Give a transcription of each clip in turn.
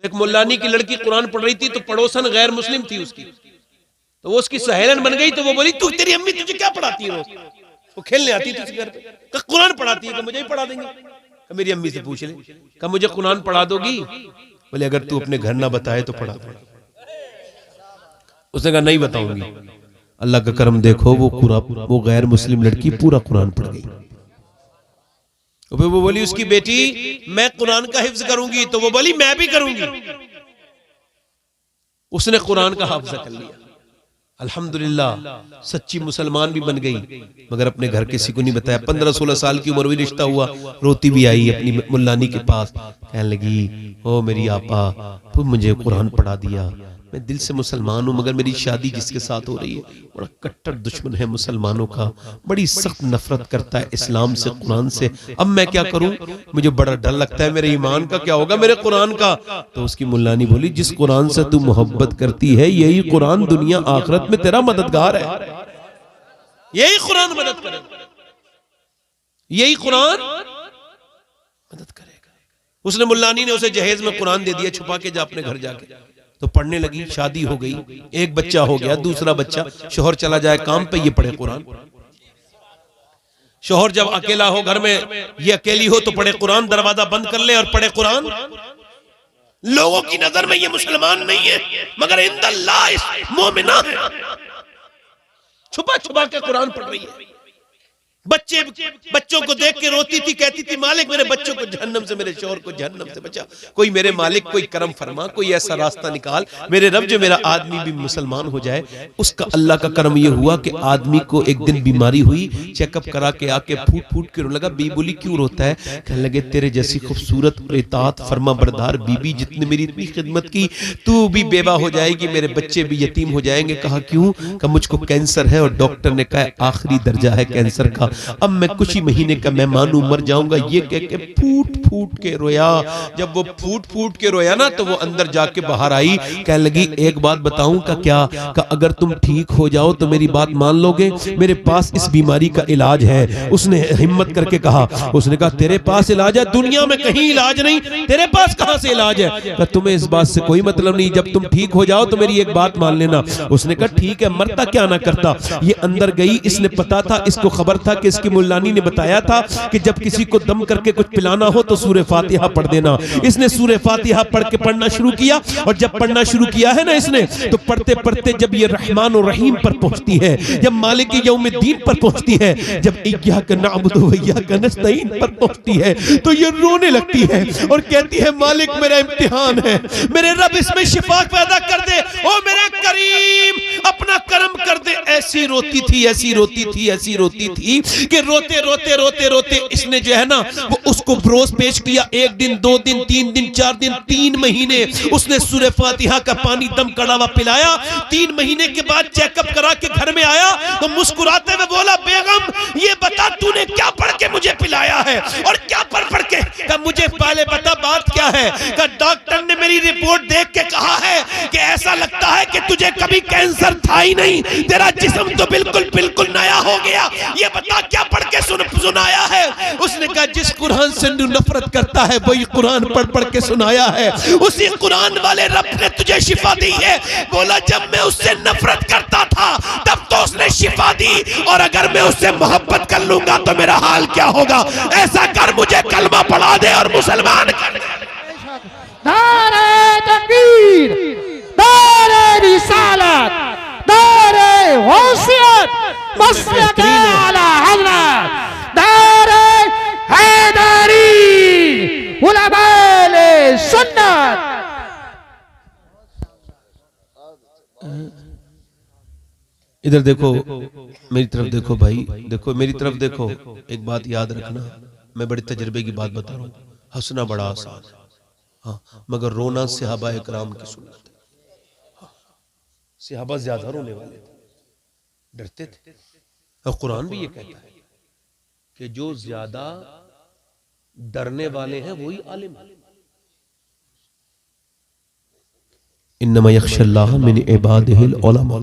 एक मुल्लानी की लड़की कुरान पढ़ रही थी तो पड़ोसन गैर मुस्लिम थी उसकी, तो वो उसकी सहेलन बन गई। तो वो बोली तू, तेरी अम्मी तुझे क्या पढ़ाती है? वो खेलने आती थी घर पे, कुरान पढ़ाती है। कि मुझे ही पढ़ा देंगे। मेरी अम्मी से पूछ ले। कहा मुझे कुरान पढ़ा दोगी? बोले अगर तू अपने घर ना बताए तो पढ़ा दो। उसने कहा नहीं बताऊंगी। अल्लाह का करम देखो, वो गैर मुस्लिम लड़की पूरा कुरान पढ़ गई। वो बोली उसकी बेटी मैं कुरान का हिफ्ज करूंगी, तो वो बोली मैं भी करूंगी। उसने कुरान का हिफ्ज कर लिया। अल्हम्दुलिल्लाह सच्ची मुसलमान भी बन गई, मगर अपने घर किसी को नहीं बताया। 15-16 साल की उम्र में रिश्ता हुआ, रोती भी आई अपनी मुल्लानी के पास, कहने लगी ओ मेरी आपा, तू मुझे कुरान पढ़ा दिया, मैं दिल से मुसलमान हूँ, मगर मेरी शादी जिसके साथ हो रही है बड़ा कट्टर दुश्मन है मुसलमानों का, बड़ी सख्त नफरत करता है इस्लाम से, कुरान से। अब मैं क्या करूं? मुझे बड़ा डर लगता है, मेरे ईमान का क्या होगा, मेरे कुरान का। तो उसकी मुल्लानी बोली जिस कुरान से तू मोहब्बत करती है यही कुरान दुनिया आखिरत में तेरा मददगार है, यही कुरान मदद करेगा, यही कुरान मदद करेगा। उसने मुल्लानी ने उसे जहेज में कुरान दे दिया, छुपा के जा अपने घर जाके। तो पढ़ने लगी, शादी हो गई, एक बच्चा हो गया, दूसरा बच्चा, शोहर चला जाए काम पे, ये पढ़े कुरान। शोहर जब अकेला हो घर में, ये अकेली हो तो पढ़े कुरान, दरवाजा बंद कर ले और पढ़े कुरान। लोगों की नजर में ये मुसलमान नहीं है, मगर इंदल्लाह मोमिना है। छुपा छुपा के कुरान पढ़ रही है। बच्चों को देख के रोती थी, कहती थी मालिक मेरे बच्चों को जहन्नम से, मेरे शौहर को जहन्नम से बचा। कोई मेरे मालिक कोई करम फरमा, कोई ऐसा रास्ता निकाल मेरे रब, जो मेरा आदमी भी मुसलमान हो जाए। उसका अल्लाह का करम यह हुआ कि आदमी को एक दिन बीमारी हुई, चेकअप करा के आके फूट फूट के रोने लगा। बीबी बोली क्यों रोता है? कहने लगे तेरे जैसी खूबसूरत और इताअत फरमा बरदार बीबी जितने मेरी इतनी खिदमत की, तू भी बेवा हो जाएगी, मेरे बच्चे भी यतीम हो जाएंगे। कहा क्यों? कहा मुझको कैंसर है और डॉक्टर ने कहा आखिरी दर्जा है कैंसर का, अब मैं कुछ ही महीने का मेहमान हूं, मर जाऊंगा। ये कह के फूट फूट के रोया। जब वो फूट फूट के रोया ना, तो वो अंदर जाके बाहर आई, कहने लगी एक बात बताऊं? का क्या? का अगर तुम ठीक हो जाओ तो मेरी बात मान लोगे? मेरे पास इस बीमारी का इलाज है। उसने हिम्मत करके कहा, उसने कहा तेरे पास इलाज है? दुनिया में कहीं इलाज नहीं, तेरे पास कहां से इलाज है? का तुम्हें इस बात से कोई मतलब नहीं, जब तुम ठीक हो जाओ तो मेरी एक बात मान लेना। उसने कहा ठीक है, मरता क्या ना करता। ये अंदर गई, इसने पता था, इसको खबर था कि इसकी मुल्लानी ने बताया था कि जब किसी को दम करके कुछ पिलाना हो तो सूरह फातिहा पढ़ देना। इसने सूरह फातिहा पढ़ना शुरू किया, और जब पढ़ना शुरू किया है ना इसने, तो पढ़ते पढ़ते जब ये रहमान और रहीम पर पहुंचती है, जब मालिक यौमिद्दीन पर पहुंचती है, जब इय्याका नअबुदु व इय्याका नस्तईन पर पहुंचती है, तो ये रोने लगती है और कहती है मालिक मेरा इम्तिहान है, मेरे रब इसमें शिफा पैदा कर दे, ओ मेरे करीम अपना करम कर दे। ऐसी रोती थी, ऐसी रोती थी, ऐसी रोती थी कि रोते रोते रोते रोते इसने जो है ना वो उसको रोज पेश किया। 1 दिन 2 दिन 3 दिन 4 दिन 3 महीने उसने सूरह फातिहा का पानी दम कड़ावा पिलाया। 3 महीने के बाद चेकअप करा के घर में आया तो मुस्कुराते हुए बोला बेगम ये बता तूने क्या पढ़ के मुझे पिलाया है और क्या पढ़ के? कहा मुझे पहले बता बात क्या है। कहा डॉक्टर ने मेरी रिपोर्ट देख के कहा है कि ऐसा लगता है कि तुझे कभी कैंसर था ही नहीं, तेरा जिस्म तो बिल्कुल नया हो गया। ये बता क्या पढ़ के सुनाया है? उसने कहा जिस कुरान से नफरत करता है वही कुरान पढ़ के सुनाया है, उसी कुरान वाले रब ने तुझे शिफा दी है। बोला जब मैं उससे नफरत करता था तब तो उसने शिफा दी, और अगर मैं उससे मोहब्बत कर लूंगा तो मेरा हाल क्या होगा। ऐसा कर मुझे कलमा पढ़ा दे और मुसलमान कर दे। नारे तकबीर, नारे रिसालत, नारे गौसियत, मसलक आला हज़रत, नारे हैदरी, उलमाए सुन्नत। इधर देखो, मेरी तरफ देखो भाई, देखो मेरी तरफ देखो। एक बात याद रखना, मैं बड़े तजर्बे की बात बता रहा हूँ। हंसना बड़ा आसान है, हाँ, मगर रोना सहाबा इकराम की सुन्नत है। हाँ, सहाबा ज्यादा रोने वाले थे, डरते थे। और कुरान भी ये कहता है कि जो ज्यादा डरने वाले हैं वही आलिम है। इन्नमा यख्शल्लाह मिन इबादिहिल उलमा,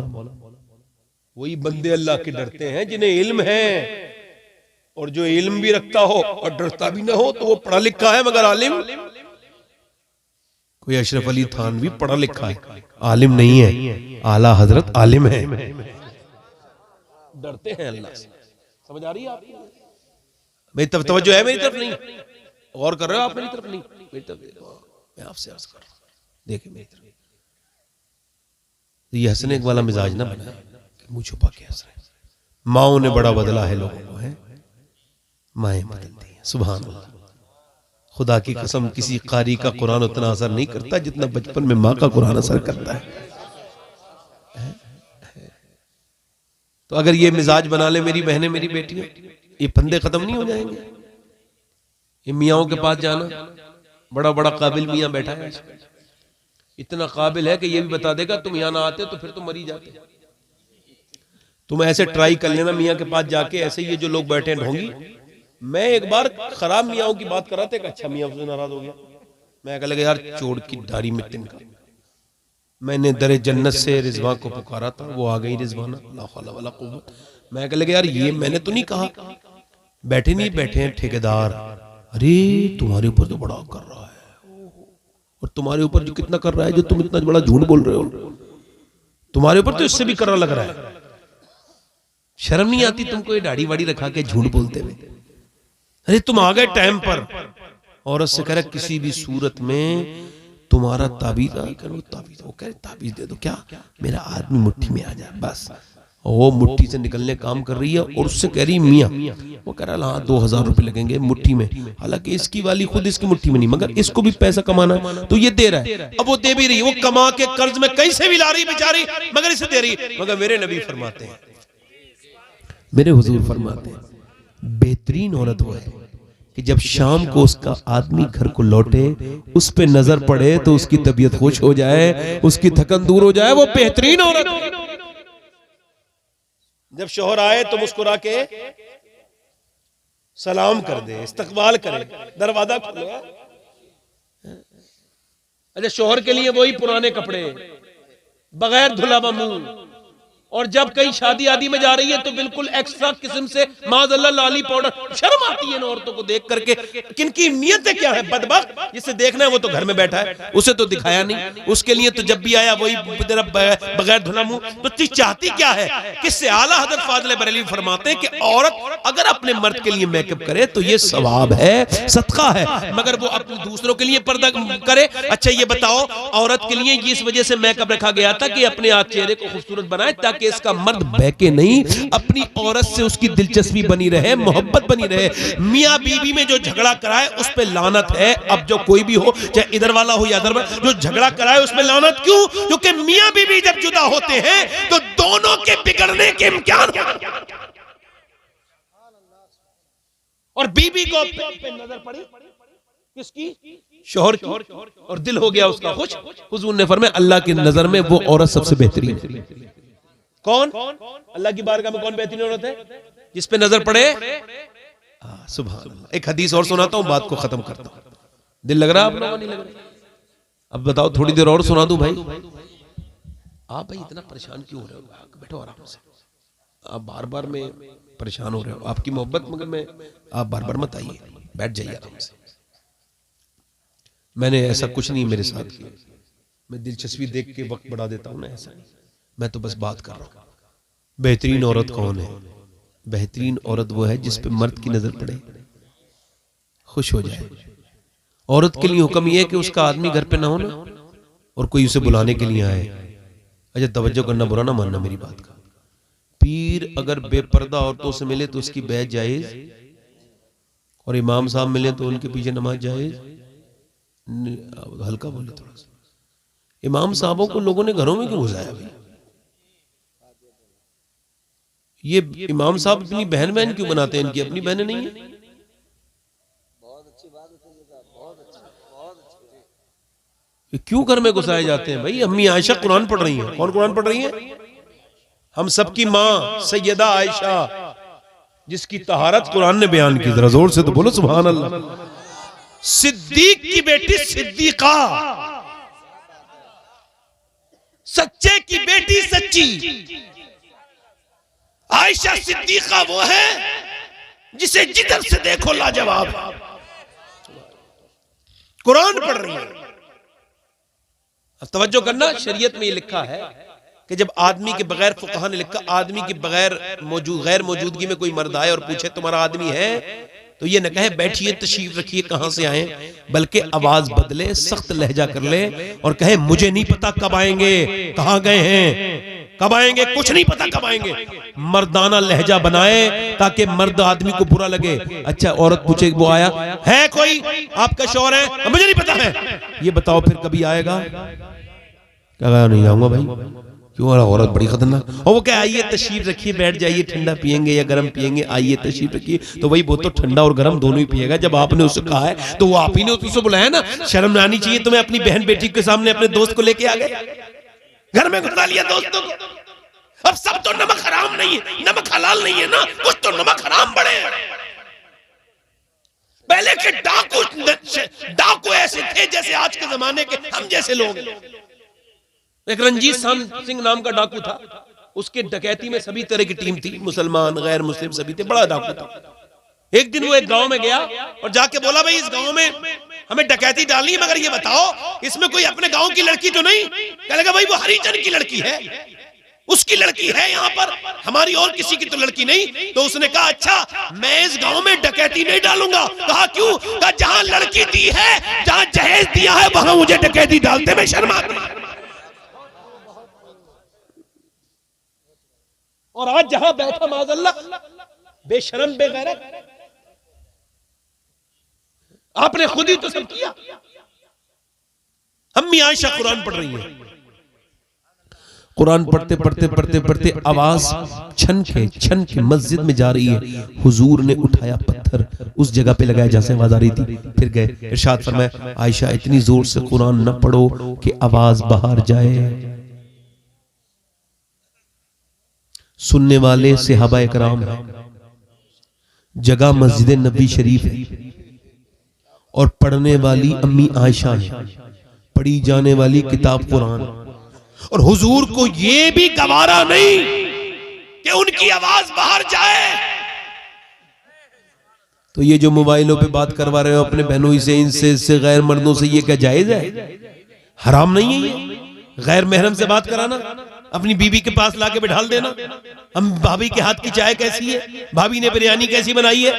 वही बंदे अल्लाह के डरते हैं जिन्हें इल्म है। और जो इल्म भी रखता हो और डरता भी ना हो तो वो पढ़ा लिखा है मगर आलिम कोई अशरफ अली थानवी पढ़ा लिखा है, आलिम नहीं है, आला हजरत आलिम है। डरते हैं अल्लाह से। समझ आ रही है आपको? मेरी तरफ तवज्जो है? मेरी तरफ नहीं गौर कर रहे हो आप? मेरी तरफ नहीं, मेरी तरफ मैं आपसे अर्ज कर रहा हूं, देखिए मेरी तरफ। ये हंसने वाला मिजाज ना बनाए कि मुंह छुपा के हंस रहे। माओ ने बड़ा बदला है लोगों को, है माएं बदलती हैं। सुभान अल्लाह। खुदा की कसम किसी कारी का कुरान उतना असर नहीं करता जितना बचपन में माँ का कुरान असर करता है। तो अगर ये मिजाज बना ले मेरी बहनें, मेरी बेटियां, ये फंदे खत्म नहीं हो जाएंगे। ये मियाओं के पास जाना, बड़ा बड़ा काबिल मियां बैठा है, इतना काबिल है कि ये भी बता देगा तुम यहां ना आते तो फिर तो मरी जाते। तुम ऐसे ट्राई कर लेना मियां के पास जाके, ऐसे ये जो लोग बैठे हैं ढोंगी। मैं एक बार खराब मियाओं की बात कर रहा था, एक अच्छा मियां उससे नाराज हो गया। मैं कह लगा यार चोड़ की दाढ़ी में तिनका। मैंने दरे जन्नत से रिजवा को पुकारा था, वो आ गई रिजवाना, ला हौला वला कुव्वत। मैं कह लगा यार ये मैंने तो नहीं कहा। बैठे नहीं बैठे हैं ठेकेदार, अरे तुम्हारे ऊपर तो बड़ा कर रहा है, और तुम्हारे ऊपर जो कितना कर रहा है, जो तुम इतना बड़ा झूठ बोल रहे हो, तुम्हारे ऊपर तो इससे भी कर लग रहा है। शर्म नहीं आती तुमको ये दाढ़ी वाड़ी रखा के झूठ बोलते हुए? अरे तुम आ गए टाइम पर। औरत से कह रहा किसी भी सूरत में तुम्हारा ताबीज करो, ताबीज। वो कह रहे ताबीज दे दो, क्या मेरा आदमी मुट्ठी में आ जाए बस। वो मुट्ठी से निकलने काम कर रही है और उससे कह रही मियाँ। वो कह रहा हाँ 2000 रुपए लगेंगे मुट्ठी में। हालांकि इसकी वाली खुद इसकी मुट्ठी में नहीं, मगर इसको भी पैसा कमाना है तो ये दे रहा है। अब वो दे भी रही, वो कमा के कर्ज में कहीं से भी ला रही बेचारी, मगर इसे दे रही। मगर मेरे नबी फरमाते हैं, मेरे हुजूर फरमाते हैं, बेहतरीन औरत वो है कि जब शाम को उसका आदमी घर को लौटे, उस पे नजर पड़े तो उसकी तबीयत खुश हो जाए, उसकी थकन दूर हो जाए। वो बेहतरीन औरत। जब शौहर आए तो मुस्कुरा के सलाम कर दे, इस्तकबाल करे, दरवाजा खोले। अच्छा शौहर के लिए वही पुराने कपड़े, बगैर धुला मुंह। और जब कहीं शादी आदि में जा रही है तो बिल्कुल एक्स्ट्रा किस्म से माज़अल्लाह लाली पाउडर। शर्म आती है इन औरतों को देख करके। किनकी नियतें क्या है? बदबख्त, जिसे देखना है वो तो घर में बैठा है, उसे तो दिखाया नहीं। उसके लिए तो जब भी आया वही बगैर धुला मुंह। तो चीज चाहती क्या है? किससे? आला हज़रत फाज़िल बरेलवी फरमाते हैं कि औरत अगर अपने मर्द के लिए मेकअप करे तो ये सवाब है, सदका है, मगर वो अपने दूसरों के लिए पर्दा करे। अच्छा ये बताओ, औरत के लिए इस वजह से मेकअप रखा गया था कि अपने आप चेहरे को खूबसूरत बनाए, ताकि इसका मर्द बहके नहीं, अपनी औरत से उसकी दिलचस्पी बनी रहे, मोहब्बत बनी रहे। मियां बीवी में जो झगड़ा कराए उस पे लानत है। अब जो कोई भी हो, चाहे इधर वाला हो या इधर वाला, जो झगड़ा कराए उसमें लानत। क्यों? क्योंकि मियां बीवी जब जुदा होते हैं तो दोनों के बिगड़ने के इम्कान। और बीवी को पे नजर पड़ी किसकी? शौहर की, और दिल हो गया उसका खुश। हुजूर ने फरमाया अल्लाह की नजर में वो औरत सबसे बेहतरीन है। कौन? अल्लाह की बारगाह में कौन बेहतरीन औरत है? जिस पे नजर पड़े। सुभान अल्लाह। एक हदीस और सुनाता हूं, बात को खत्म करता हूं। दिल लग रहा है आप लोगों को? नहीं लग रहा? अब बताओ, थोड़ी देर और सुना दूं भाई? आप भाई इतना परेशान क्यों हो रहे हो? बैठो आराम से। आप बार बार में परेशान हो रहे हो, आपकी मोहब्बत, मगर मैं आप बार बार मत आइए, बैठ जाइए आराम से। मैंने ऐसा कुछ नहीं मेरे साथ किया, मैं दिलचस्पी देख के वक्त बढ़ा देता हूं ना, ऐसा नहीं। मैं तो बस बात कर रहा हूं। बेहतरीन औरत कौन है? बेहतरीन औरत वो है जिस पे मर्द की नजर पड़े, खुश हो जाए। औरत के लिए हुक्म यह है कि उसका आदमी घर पे ना हो ना, और कोई उसे बुलाने के लिए आए। अच्छा तवज्जो करना, बुरा ना मानना मेरी बात का। पीर अगर बेपर्दा औरतों से मिले तो उसकी बैत जायज, और इमाम साहब मिले तो उनके पीछे नमाज जायज। हल्का बोले थोड़ा सा। इमाम साहबों को लोगों ने घरों में क्यों घुसाया भाई? ये इमाम साहब अपनी बहन बहन क्यों बनाते हैं? इनकी अपनी बहनें नहीं है? क्यों घर में घुसाए जाते हैं भाई? अम्मी आयशा कुरान पढ़ रही हैं। कौन कुरान पढ़ रही है? हम सबकी माँ सैयदा आयशा, जिसकी तहारत कुरान ने बयान की। जरा जोर से तो बोलो सुभान अल्लाह। सिद्दीक की बेटी सिद्दीका, सच्चे की बेटी सच्ची। आयशा सिद्दीका वो है जिसे जिधर से देखो लाजवाब। कुरान पढ़ रही है, तवज्जो करना, शरीयत में ये लिखा है कि जब आदमी के बगैर, फुकहा ने लिखा, आदमी के बगैर गैर मौजूदगी में कोई मर्द आए और पूछे तुम्हारा आदमी है, तो ये न कहे बैठिए तशरीफ रखिए कहां से आए, बल्कि आवाज बदले, सख्त लहजा कर ले और कहे मुझे नहीं पता कब आएंगे, कहां गए हैं, कब आएंगे, कुछ नहीं पता कब आएंगे। मर्दाना लहजा बनाए ताकि मर्द आदमी को बुरा लगे। अच्छा, औरत पूछे वो आया है कोई, आपका शौहर है, मुझे नहीं पता है, ये बताओ फिर कभी आएगा? क्या नहीं आऊंगा भाई, क्यों? औरत बड़ी खतरनाक। और वो क्या, आइए तशरीफ रखिए, बैठ जाइए, ठंडा पियेंगे या गर्म पियेंगे, आइए तशरीफ रखिए। तो वही वो तो ठंडा और गर्म दोनों ही पिएगा। जब आपने उससे कहा है तो वो आप ही ने उससे बुलाया ना। शर्म आनी चाहिए तुम्हें, अपनी बहन बेटी के सामने अपने दोस्त को लेके आ गए, घर में घुसा लिया दोस्तों को। अब सब तो नमक हराम नहीं है, नमक हलाल नहीं है ना, कुछ तो नमक हराम बड़े हैं। पहले के डाकू ऐसे थे जैसे आज के जमाने के हम जैसे लोग। एक रंजीत सिंह नाम का डाकू था, उसके डकैती में सभी तरह की टीम थी, मुसलमान गैर मुस्लिम सभी थे, बड़ा डाकू था। एक दिन वो एक गांव में गया और जाके बोला भाई इस गांव में हमें डकैती डालनी है, मगर ये बताओ इसमें कोई अपने गांव की लड़की तो नहीं? कह लगा भाई वो हरिजन की लड़की है, उसकी लड़की है यहाँ पर, हमारी और किसी की तो लड़की नहीं। तो उसने कहा अच्छा मैं इस गांव में डकैती नहीं डालूंगा। कहा क्यों? कहा जहां लड़की दी है, जहां जहेज दिया है, वहां मुझे डकैती डालते में शर्म आती है। और आज जहां बैठा माज़अल्लाह बेशरम बेगैरत, आपने खुद ही तो सब किया। अम्मी आयशा कुरान पढ़ रही है, कुरान पढ़ते पढ़ते पढ़ते पढ़ते आवाज छन के मस्जिद में जा रही है। हुजूर ने उठाया पत्थर, उस जगह पे लगाया जहां से आवाज आ रही थी, फिर गए। इरशाद फरमाया आयशा इतनी जोर से कुरान न पढ़ो कि आवाज बाहर जाए। सुनने वाले सहाबा कराम है, जगह मस्जिद नबी शरीफ है, और पढ़ने वाली अम्मी आयशा है, पढ़ी जाने वाली किताब कुरान। और हुजूर को ये भी गवारा नहीं कि उनकी आवाज बाहर जाए। तो ये जो मोबाइलों पे बात करवा रहे हो अपने बहनों से, इनसे गैर मर्दों से, ये क्या जायज है? हराम नहीं है ये गैर महरम से बात कराना, अपनी बीवी के पास लाके बिठाल देना। हम भाभी के हाथ की चाय कैसी है, भाभी ने बिरयानी कैसी बनाई है,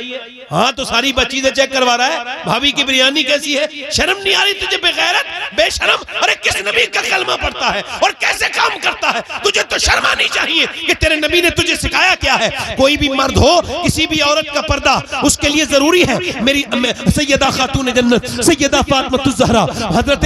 हाँ तो सारी चीजें चेक करवा रहा है, भाभी की बिरयानी कैसी है। शर्म नहीं आ रही तुझे बेगैरत, बेशरम? अरे किस नबी का कलमा पढ़ता है और कैसे काम करता है? तुझे तो शर्म आनी चाहिए कि तेरे नबी ने तुझे सिखाया क्या है। कोई भी मर्द हो, किसी भी औरत का पर्दा उसके लिए जरूरी है। मेरी सैयदा खातून जन्नत सैयदा फातिमा ज़हरा हजरत,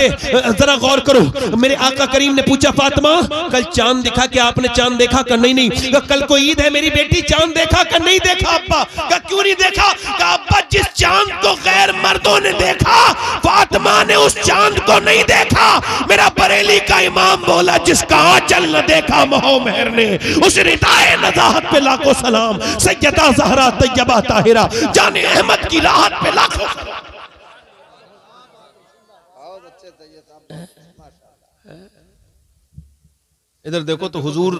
जरा गौर करो, मेरे आका करीम ने पूछा फातिमा कल चांद दिखा क्या आपने? चांद देखा? कर नहीं। कल को ईद है मेरी बेटी, चांद देखा? कर नहीं देखा। अब्बा का क्यों नहीं देखा? का अब्बा जिस चांद को गैर मर्दों ने देखा, फातिमा ने उस चांद को नहीं देखा। मेरा बरेली का इमाम बोला जिसका आंचल न देखा मोहमेर ने, उस रिदाए नज़ाहत पे लाखों सलाम। सैयदा ज़हरा तैयबा ताहिरा जाने अहमद की राहत पे लाखों सलाम। इधर देखो तो हुजूर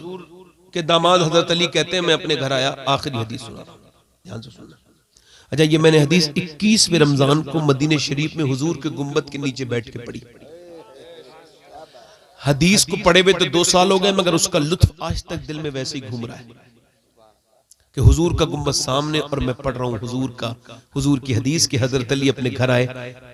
के दामाद हजरत अली कहते हैं मैं अपने घर आया, आखिरी हदीस सुना, ध्यान से सुनना। अच्छा ये मैंने हदीस 21वें रमजान को मदीने शरीफ में हुजूर के गुंबद के नीचे बैठ के पढ़ी। हदीस को पढ़े हुए तो 2 साल हो गए, मगर उसका लुत्फ आज तक दिल में वैसे ही घूम रहा है कि हुजूर का गुंबद सामने और मैं पढ़ रहा हूँ हुजूर की हदीस की। हजरत अली अपने घर आए,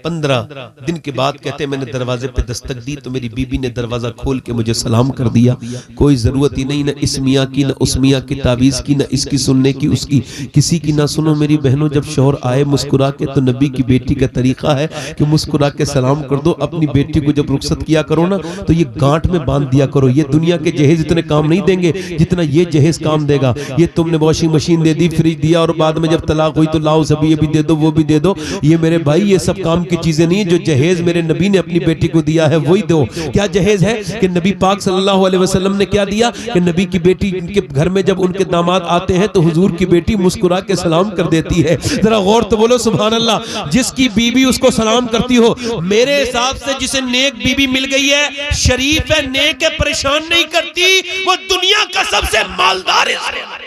15 दिन के बाद कहते हैं मैंने दरवाजे पे दस्तक दी तो मेरी बीबी ने दरवाजा खोल के मुझे सलाम कर दिया। कोई जरूरत ही नहीं न इस मियाँ की, न उस मियाँ की तावीज की, न इसकी सुनने की, उसकी किसी की ना सुनो। मेरी बहनों जब शौहर आए मुस्कुरा के, तो नबी की बेटी का तरीका है कि मुस्कुरा के सलाम कर दो। अपनी बेटी को जब रुखसत किया करो ना तो ये गांठ में बांध दिया करो। ये दुनिया के जहेज इतने काम नहीं देंगे जितना ये जहेज काम देगा। ये तुमने वॉशिंग मशीन दे दी, फ्रिज दिया, और बाद में जब तलाक हुई तो लाओ सभी ये भी दे दो वो भी दे दो। ये मेरे भाई ये सब काम की चीजें नहीं है। जो जहेज मेरे नबी ने अपनी बेटी को दिया है वही दो। क्या जहेज है कि नबी पाक सल्लल्लाहु अलैहि वसल्लम ने क्या दिया कि नबी की बेटी के घर में जब उनके दामाद आते हैं तो हुजूर की बेटी मुस्कुरा के सलाम कर देती है। जरा गौर तो बोलो सुभान अल्लाह। जिसकी बीबी उसको सलाम करती हो, मेरे हिसाब से जिसे नेक बीबी मिल गई है, शरीफ है, नेक है, परेशान नहीं करती, वो दुनिया का सबसे मालदार है।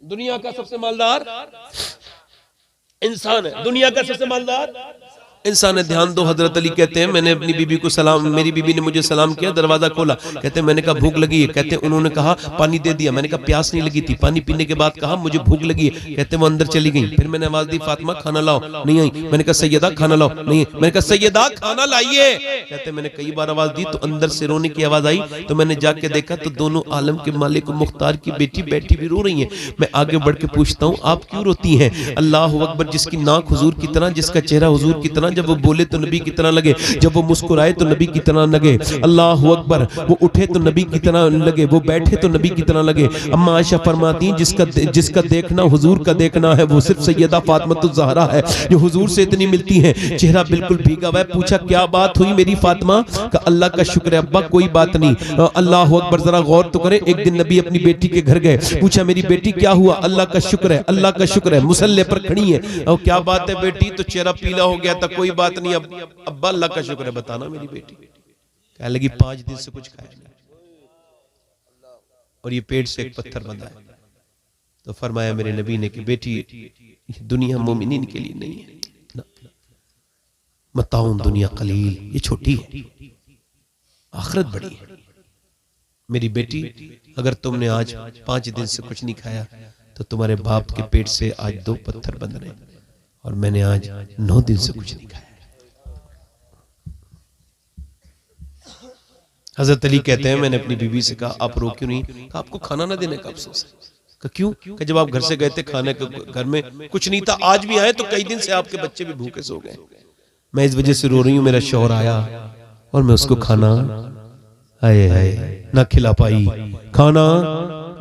दुनिया का सबसे मालदार इंसान है, दुनिया का सबसे मालदार इंसान है, ध्यान दो। हजरत अली कहते हैं मैंने अपनी बीबी को सलाम, मेरी बीबी ने मुझे सलाम किया, दरवाजा खोला, कहते हैं मैंने कहा भूख लगी है, कहते हैं उन्होंने कहा पानी दे दिया, मैंने कहा प्यास नहीं लगी थी, पानी पीने के बाद कहा मुझे भूख लगी है, कहते हैं वो अंदर चली गई। फिर मैंने आवाज दी फातिमा खाना लाओ, नहीं आई। मैंने कहा सैयदा खाना लाओ, नहीं। मैंने कहा सैयदा खाना लाइए, कहते मैंने कई बार आवाज दी तो अंदर से रोने की आवाज आई, तो मैंने जाके देखा तो दोनों आलम के मालिक मुख्तार की बेटी बैठी भी रो रही है। मैं आगे बढ़ के पूछता हूँ आप क्यों रोती हैं? अल्लाह अकबर, जिसकी नाक हुजूर की तरह, जिसका चेहरा हुजूर की तरह, जब वो बोले तो नबी की तरह लगे, जब वो मुस्कुराए तो नबी की तरह लगे। अल्लाह अकबर, वो उठे तो नबी की तरह लगे, वो बैठे तो नबी की तरह लगे। अम्मा आयशा फरमाती हैं जिसका देखना हुजूर का देखना है वो सिर्फ सैयदा फातिमा ज़हरा है, जो हुजूर से इतनी मिलती है, चेहरा बिल्कुल भीगा हुआ है। पूछा क्या बात हुई मेरी फातिमा? का अल्लाह का शुक्र है अब्बा, कोई बात नहीं। अल्लाह अकबर, जरा गौर तो करें। एक दिन नबी अपनी बेटी के घर गए, पूछा मेरी बेटी क्या हुआ? अल्लाह का शुक्र है, अल्लाह का शुक्र है। मुसल्ले पर खड़ी है, और क्या बात है बेटी? तो चेहरा पीला हो गया था। कोई बात नहीं अब्बा, अल्लाह का शुक्र है। बताना मेरी बेटी कहने लगी 5 दिन से कुछ खाया नहीं और ये पेट से एक पत्थर बंधा है। तो फरमाया मेरे नबी ने कि बेटी दुनिया मोमिनीन के लिए नहीं है, मताउन दुनिया कलील, ये छोटी है, आखिरत बड़ी है। मेरी बेटी अगर तुमने आज 5 दिन से कुछ नहीं खाया तो तुम्हारे बाप के पेट से आज 2 पत्थर बंध रहे, और मैंने आज 9 दिन से कुछ नहीं खाया। हजरत अली कहते हैं मैंने अपनी बीवी से कहा आप रो क्यों नहीं? कहा आपको खाना ना देने का अफसोस है। कहा क्यों? कि जब आप घर से गए थे खाने के घर में कुछ नहीं था, आज भी आए तो कई दिन से आपके बच्चे भी भूखे सो गए, मैं इस वजह से रो रही हूँ। मेरा शौहर आया और मैं उसको खाना आए ना खिला पाई, खाना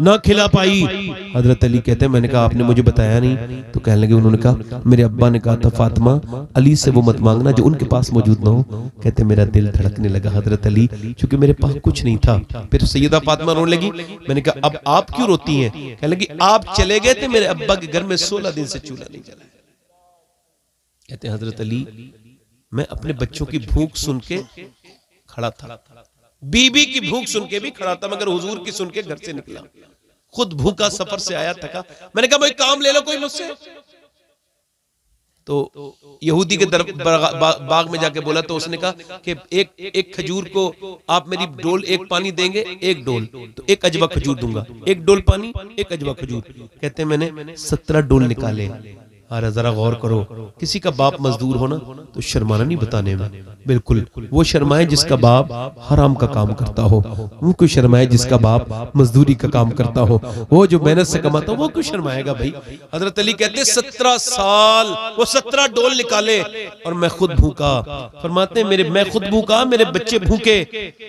ना खिला पाई। हजरत अली कहते हैं मैंने कहा आपने मुझे बताया नहीं? तो कहने लगे उन्होंने कहा मेरे अब्बा ने कहा था फातिमा अली से वो मत मांगना जो उनके पास मौजूद ना हो। कहते मेरा दिल धड़कने लगा हजरत अली, क्योंकि मेरे पास कुछ नहीं था। फिर सैयदा फातिमा रोने लगी। मैंने कहा अब आप क्यों रोती हैं? कहने लगी आप चले गए थे, मेरे अब्बा के घर में 16 दिन से चूल्हा नहीं जला। कहते हैं हजरत अली मैं अपने बच्चों की भूख सुन के खड़ा था, बीबी की भूख सुन के भी खड़ा था, मगर हुजूर की सुन के घर से निकला। खुद भूखा सफर से आया थका। मैंने कहा भाई काम ले लो कोई मुझसे। तो यहूदी के बाग में जाके बोला तो उसने कहा कि एक खजूर को आप मेरी डोल एक पानी देंगे, एक डोल तो एक अजवा खजूर दूंगा, एक डोल पानी एक अजवा खजूर। कहते हैं मैंने 17 डोल निकाले। अरे जरा गौर करो, किसी का बाप मजदूर हो ना तो शर्माना नहीं बताने में, बिल्कुल वो शर्माए जिसका बाप हराम का काम करता हो, वो क्यों शर्माए जिसका बाप मजदूरी का काम करता हो, वो जो मेहनत से कमाता हो वो क्यों शर्माएगा भाई। हजरत अली कहते 17 साल वो 17 डोल निकाले और मैं खुद भूखा। फरमाते मैं खुद भूखा, मेरे बच्चे भूखे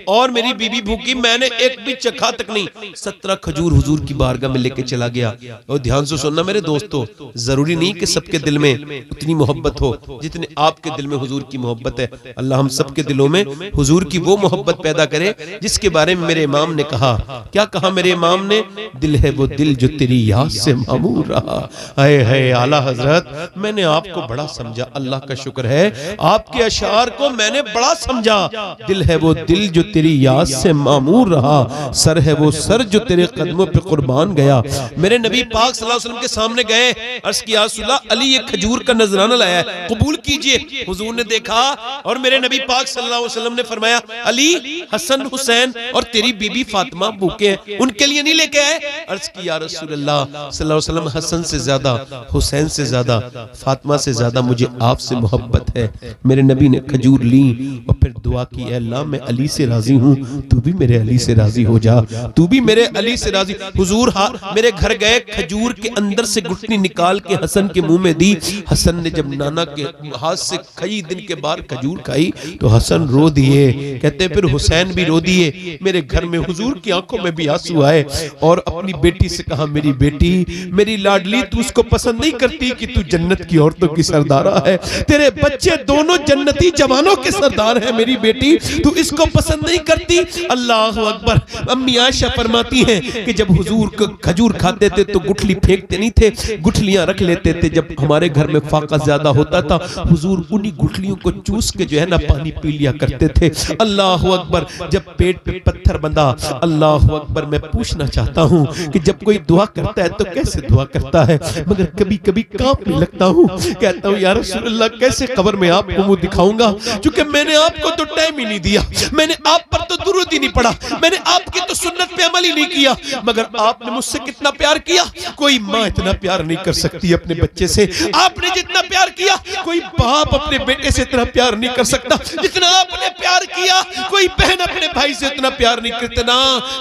और मेरी बीबी भूखी, मैंने एक भी चखा तक नहीं। 17 खजूर हुजूर की बारगाह में लेके चला गया। और ध्यान से सुनना मेरे दोस्तों, जरूरी नहीं कि सबके दिल में उतनी मोहब्बत हो जितने आपके दिल में हुजूर की मोहब्बत है। अल्लाह हम सबके दिलों में हुजूर की वो मोहब्बत पैदा करे जिसके बारे में मेरे इमाम ने कहा। क्या कहा मेरे इमाम ने? दिल है वो दिल जो तेरी याद से मामूर रहा। है आला हजरत मैंने आपको बड़ा समझा, अल्लाह का शुक्र है आपके अशार को मैंने बड़ा समझा। दिल है वो दिल जो तेरी याद से मामूर रहा, सर है वो सर जो तेरे कदमों पे कुर्बान गया। मेरे नबी पाक सल्लल्लाहु अलैहि वसल्लम के सामने गए, अर्ज किया रसूलल्लाह अली ये खजूर का नजराना लाया है, कबूल कीजिए। हुजूर ने देखा और मेरे नबी पाक सल्लल्लाहु अलैहि वसल्लम ने फरमाया अली हसन हुसैन और तेरी बीबी फातिमा भूखे हैं, उनके लिए नहीं लेके आए? अर्ज की या रसूलल्लाह सल्लल्लाहु अलैहि वसल्लम हसन से ज्यादा, हुसैन से ज्यादा, फातिमा से ज्यादा मुझे आपसे मोहब्बत है। मेरे नबी ने खजूर ली और फिर दुआ की, अल्लाह मैं अली से राजी हूँ, तू भी मेरे अली से राजी हो जा, तू भी मेरे अली से राजी। हुजूर मेरे घर गए, खजूर के अंदर से गुठली निकाल के हसन के मुंह में दी। हसन ने जब नाना के हाथ से कई दिन के बाद खजूर खाई तो हसन रो दिए। कहते फिर हुसैन भी रो दिए। मेरे घर में हुजूर की आंखों में भी आंसू आए और अपनी बेटी से कहा मेरी बेटी, मेरी लाडली, तू उसको पसंद नहीं करती कि तू जन्नत की औरतों की सरदारा है, तेरे बच्चे दोनों जन्नती जवानों के सरदार हैं, मेरी बेटी तू इसको पसंद नहीं करती। अल्लाह अकबर। अम्मी आयशा फरमाती हैं कि जब हुजूर को खजूर खाते थे तो गुठली फेंकते नहीं थे, गुठलियां रख लेते थे। जब हमारे घर में फाका ज्यादा होता था, हुजूर उन्हीं गुठलियों को चूस के जो है ना पानी पी लिया करते थे। अल्लाह अकबर। जब पेट पे पत्थर बंधा, अल्लाह अकबर, मैं पूछना चाहता हूँ कि जब कोई दुआ करता है तो कैसे दुआ करता है, मगर कभी कभी कांपने लगता हूँ, कहता हूँ या रसूल अल्लाह कैसे कब्र में आपको मुंह दिखाऊंगा, क्योंकि मैंने आपको तो टाइम ही नहीं दिया, मैंने आप पर तो दुरूद ही नहीं पढ़ा, मैंने आपकी तो सुन्नत पे अमल ही नहीं किया, मगर आपने मुझसे कितना प्यार किया। कोई माँ इतना प्यार नहीं कर सकती अपने बच्चे से, आपने जितना प्यार किया कोई बाप अपने बेटे से इतना प्यार नहीं कर सकता जितना आपने प्यार किया, कोई बहन अपने भाई से इतना प्यार नहीं करती ना।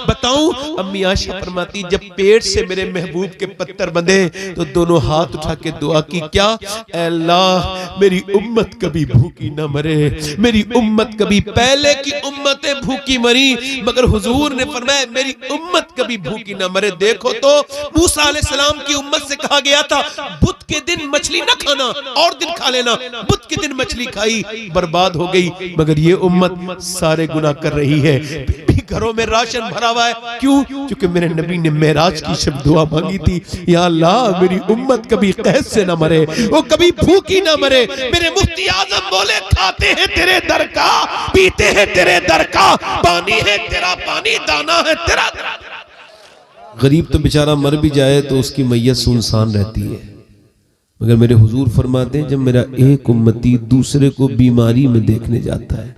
बताऊं, अम्मी आयशा फरमाती जब पेट से मेरे महबूब के पत्थर बंधे तो दोनों हाथ उठा के दुआ की, क्या अल्लाह मेरी उम्मत कभी भूखी ना मरे, मेरी उम्मत कभी, पहले की उम्मतें भूखी मरी मगर हुजूर ने फरमाया मेरी उम्मत कभी भूखी ना मरे। देखो तो मूसा अलैहिस्सलाम की उम्मत से कहा गया था बुध के दिन मछली न खाना और दिन खा लेना, बुध के दिन मछली खाई बर्बाद हो गई, मगर ये उम्मत सारे गुनाह कर रही है, घरों में राशन भरा हुआ है। क्यों? क्योंकि मेरे नबी ने मेराज की शब दुआ मांगी थी, या अल्लाह मेरी उम्मत कभी कैद से ना मरे, वो कभी भूखी ना मरे। मेरे मुफ्ती आजम बोले खाते हैं तेरे दर का, पीते हैं तेरे दर का, पानी है तेरा पानी, दाना है तेरा। गरीब तो बेचारा मर भी जाए तो उसकी मैयत सुनसान रहती है, मगर मेरे हुजूर फरमाते हैं जब मेरा एक उम्मती दूसरे को बीमारी में देखने जाता है,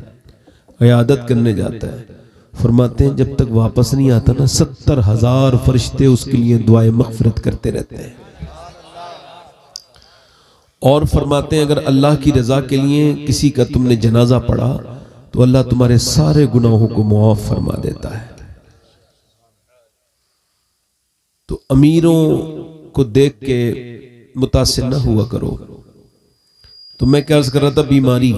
इयादत करने जाता है, फरमाते हैं जब तक वापस नहीं आता ना 70,000 फरिश्ते उसके लिए दुआए मग़फ़िरत करते रहते हैं। और फरमाते हैं अगर अल्लाह की रजा के लिए किसी का तुमने जनाजा पढ़ा तो अल्लाह तुम्हारे सारे गुनाहों को मुआफ़ फरमा देता है। तो अमीरों को देख के मुतासिर ना हुआ करो। तो मैं क्या अर्ज कर रहा था, बीमारी,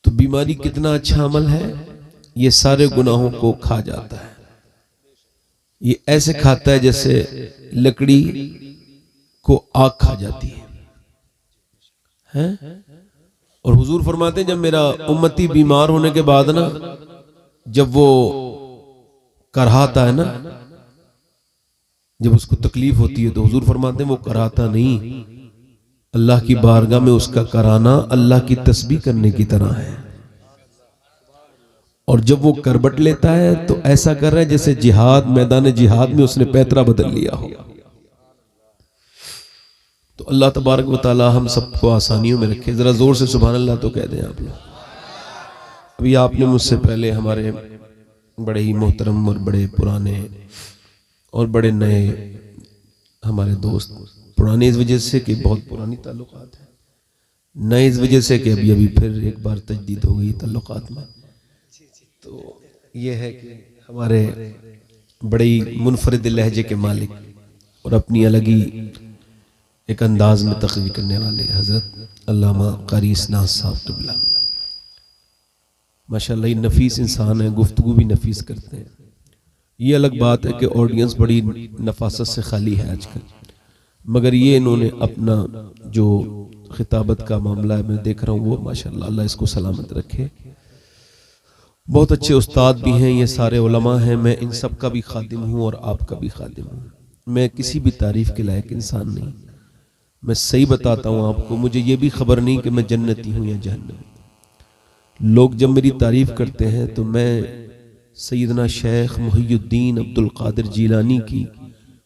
तो बीमारी कितना अच्छा अमल है, ये सारे गुनाहों को खा जाता है। ये ऐसे खाता है जैसे लकड़ी को आग खा जाती है? और हुजूर फरमाते हैं जब मेरा उम्मती बीमार होने के बाद ना, जब वो कराहता है ना, जब उसको तकलीफ होती है तो हुजूर फरमाते हैं वो कराहता नहीं, अल्लाह की बारगाह में उसका कराना अल्लाह की तस्बीह करने की तरह है। और जब वो करबट लेता है तो ऐसा कर रहा है जैसे जिहाद, मैदान जिहाद में उसने पैतरा बदल लिया हो। तो अल्लाह तबारक व तआला हम सबको आसानियों में रखे। जरा जोर से सुभान अल्लाह तो कह दें आप लोग। अभी आपने मुझसे पहले हमारे बड़े ही मोहतरम और बड़े पुराने और बड़े नए हमारे दोस्त, पुराने इस वजह से कि बहुत पुरानी ताल्लुकात है, नए इस वजह से कि अभी अभी फिर एक बार तजदीद हो गई ताल्लुकात में। तो ये है कि हमारे बड़े ही मुनफरिद लहजे के मालिक और अपनी अलग ही एक अंदाज में तकरीर करने वाले हजरत अल्लामा कारी इसनास साहब क़िबला, माशाअल्लाह नफीस इंसान है, गुफ्तगू भी नफीस करते हैं। ये अलग बात है कि ऑडियंस बड़ी नफासत से खाली है आजकल, मगर ये इन्होंने अपना जो खिताबत का मामला है मैं देख रहा हूँ वो माशाअल्लाह अल्लाह इसको सलामत रखे। बहुत अच्छे उस्ताद भी हैं, ये सारे उलमा हैं, मैं इन सब का भी खादिम हूँ और आपका भी खादिम हूँ। मैं किसी भी तारीफ के लायक इंसान नहीं, मैं सही बताता हूँ आपको, मुझे ये भी खबर नहीं कि मैं जन्नती हूँ या जहन्नमी। लोग जब मेरी तारीफ करते हैं तो मैं सैयदना शेख मुहियुद्दीन अब्दुल कादिर जीलानी की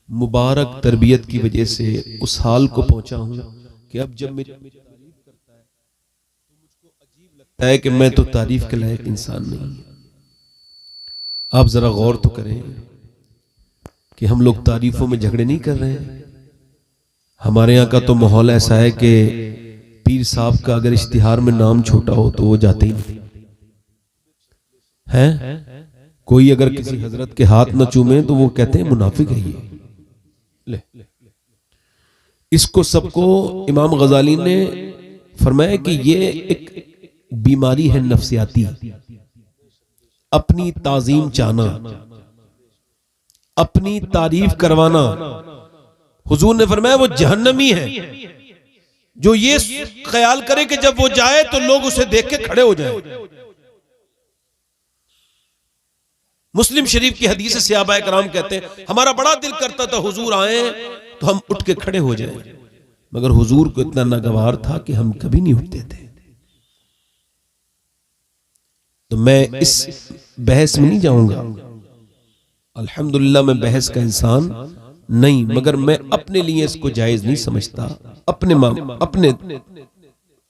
मुबारक तरबियत की वजह से उस हाल को पहुंचा हूं कि अब जब मेरी तारीफ करता है तो मुझको अजीब लगता है कि मैं तो तारीफ के लायक इंसान नहीं। आप जरा गौर तो करें कि हम लोग तारीफों में झगड़े नहीं कर रहे हैं। हमारे यहाँ का तो माहौल ऐसा है कि पीर साहब का अगर इश्तिहार में नाम छोटा हो तो वो जाते ही नहीं है। कोई अगर किसी हजरत के हाथ न चूमे तो वो कहते हैं मुनाफिक है ये। ले इसको सबको इमाम गजाली ने फरमाया कि ये एक बीमारी है नफ्सियाती, अपनी ताजीम चाहना, अपनी तारीफ करवाना। हुजूर ने फरमाया वो जहन्नमी है जो ये ख्याल करे कि जब वो जाए तो लोग उसे देख के खड़े हो जाएं। मुस्लिम शरीफ की हदीस से सहाबा कराम कहते हैं हमारा बड़ा दिल करता था हुजूर आए तो हम उठ के खड़े हो जाएं, मगर हुजूर को इतना नागवार था कि हम कभी नहीं उठते थे। तो मैं इस बहस में नहीं जाऊंगा, अल्हम्दुलिल्लाह मैं बहस का इंसान नहीं, मगर मैं अपने लिए इसको जायज नहीं समझता।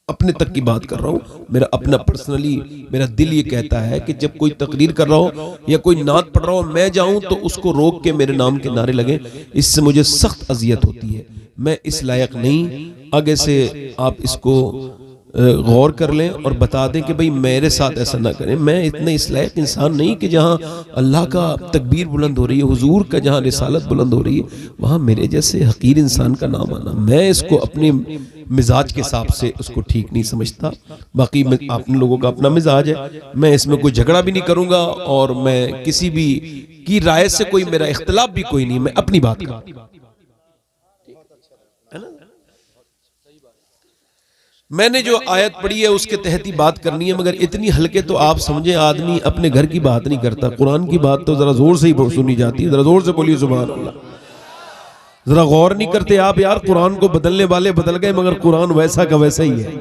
अपने तक की बात कर रहा हूं। मेरा अपना पर्सनली मेरा दिल ये कहता है कि जब कोई तकरीर कर रहा हो या कोई नात पढ़ रहा हो, मैं जाऊं तो उसको रोक के मेरे नाम के नारे लगे, इससे मुझे सख्त अजियत होती है। मैं इस लायक नहीं। आगे से आप इसको गौर कर लें और बता दें कि भाई मेरे साथ ऐसा ना करें। मैं इतने इस लायक इंसान नहीं कि जहां अल्लाह का तकबीर बुलंद हो रही है, हुजूर का जहां रिसालत बुलंद हो रही है, वहां मेरे जैसे हकीर इंसान का नाम आना, मैं इसको अपने मिजाज के हिसाब से उसको ठीक नहीं समझता। बाकी आप लोगों का अपना मिजाज है, मैं इसमें कोई झगड़ा भी नहीं करूंगा और मैं किसी भी की राय से कोई मेरा इख्तिलाफ भी कोई नहीं, मैं अपनी बात करता। मैंने जो आयत पढ़ी है उसके तहत ही बात करनी है, मगर इतनी हल्के तो आप समझे आदमी अपने घर की बात नहीं करता। कुरान की बात तो जरा जोर से ही सुनी जाती है। जरा जोर से बोलिए सुभान अल्लाह। जरा गौर नहीं करते आप यार, कुरान को बदलने वाले बदल गए मगर कुरान वैसा का वैसा ही है।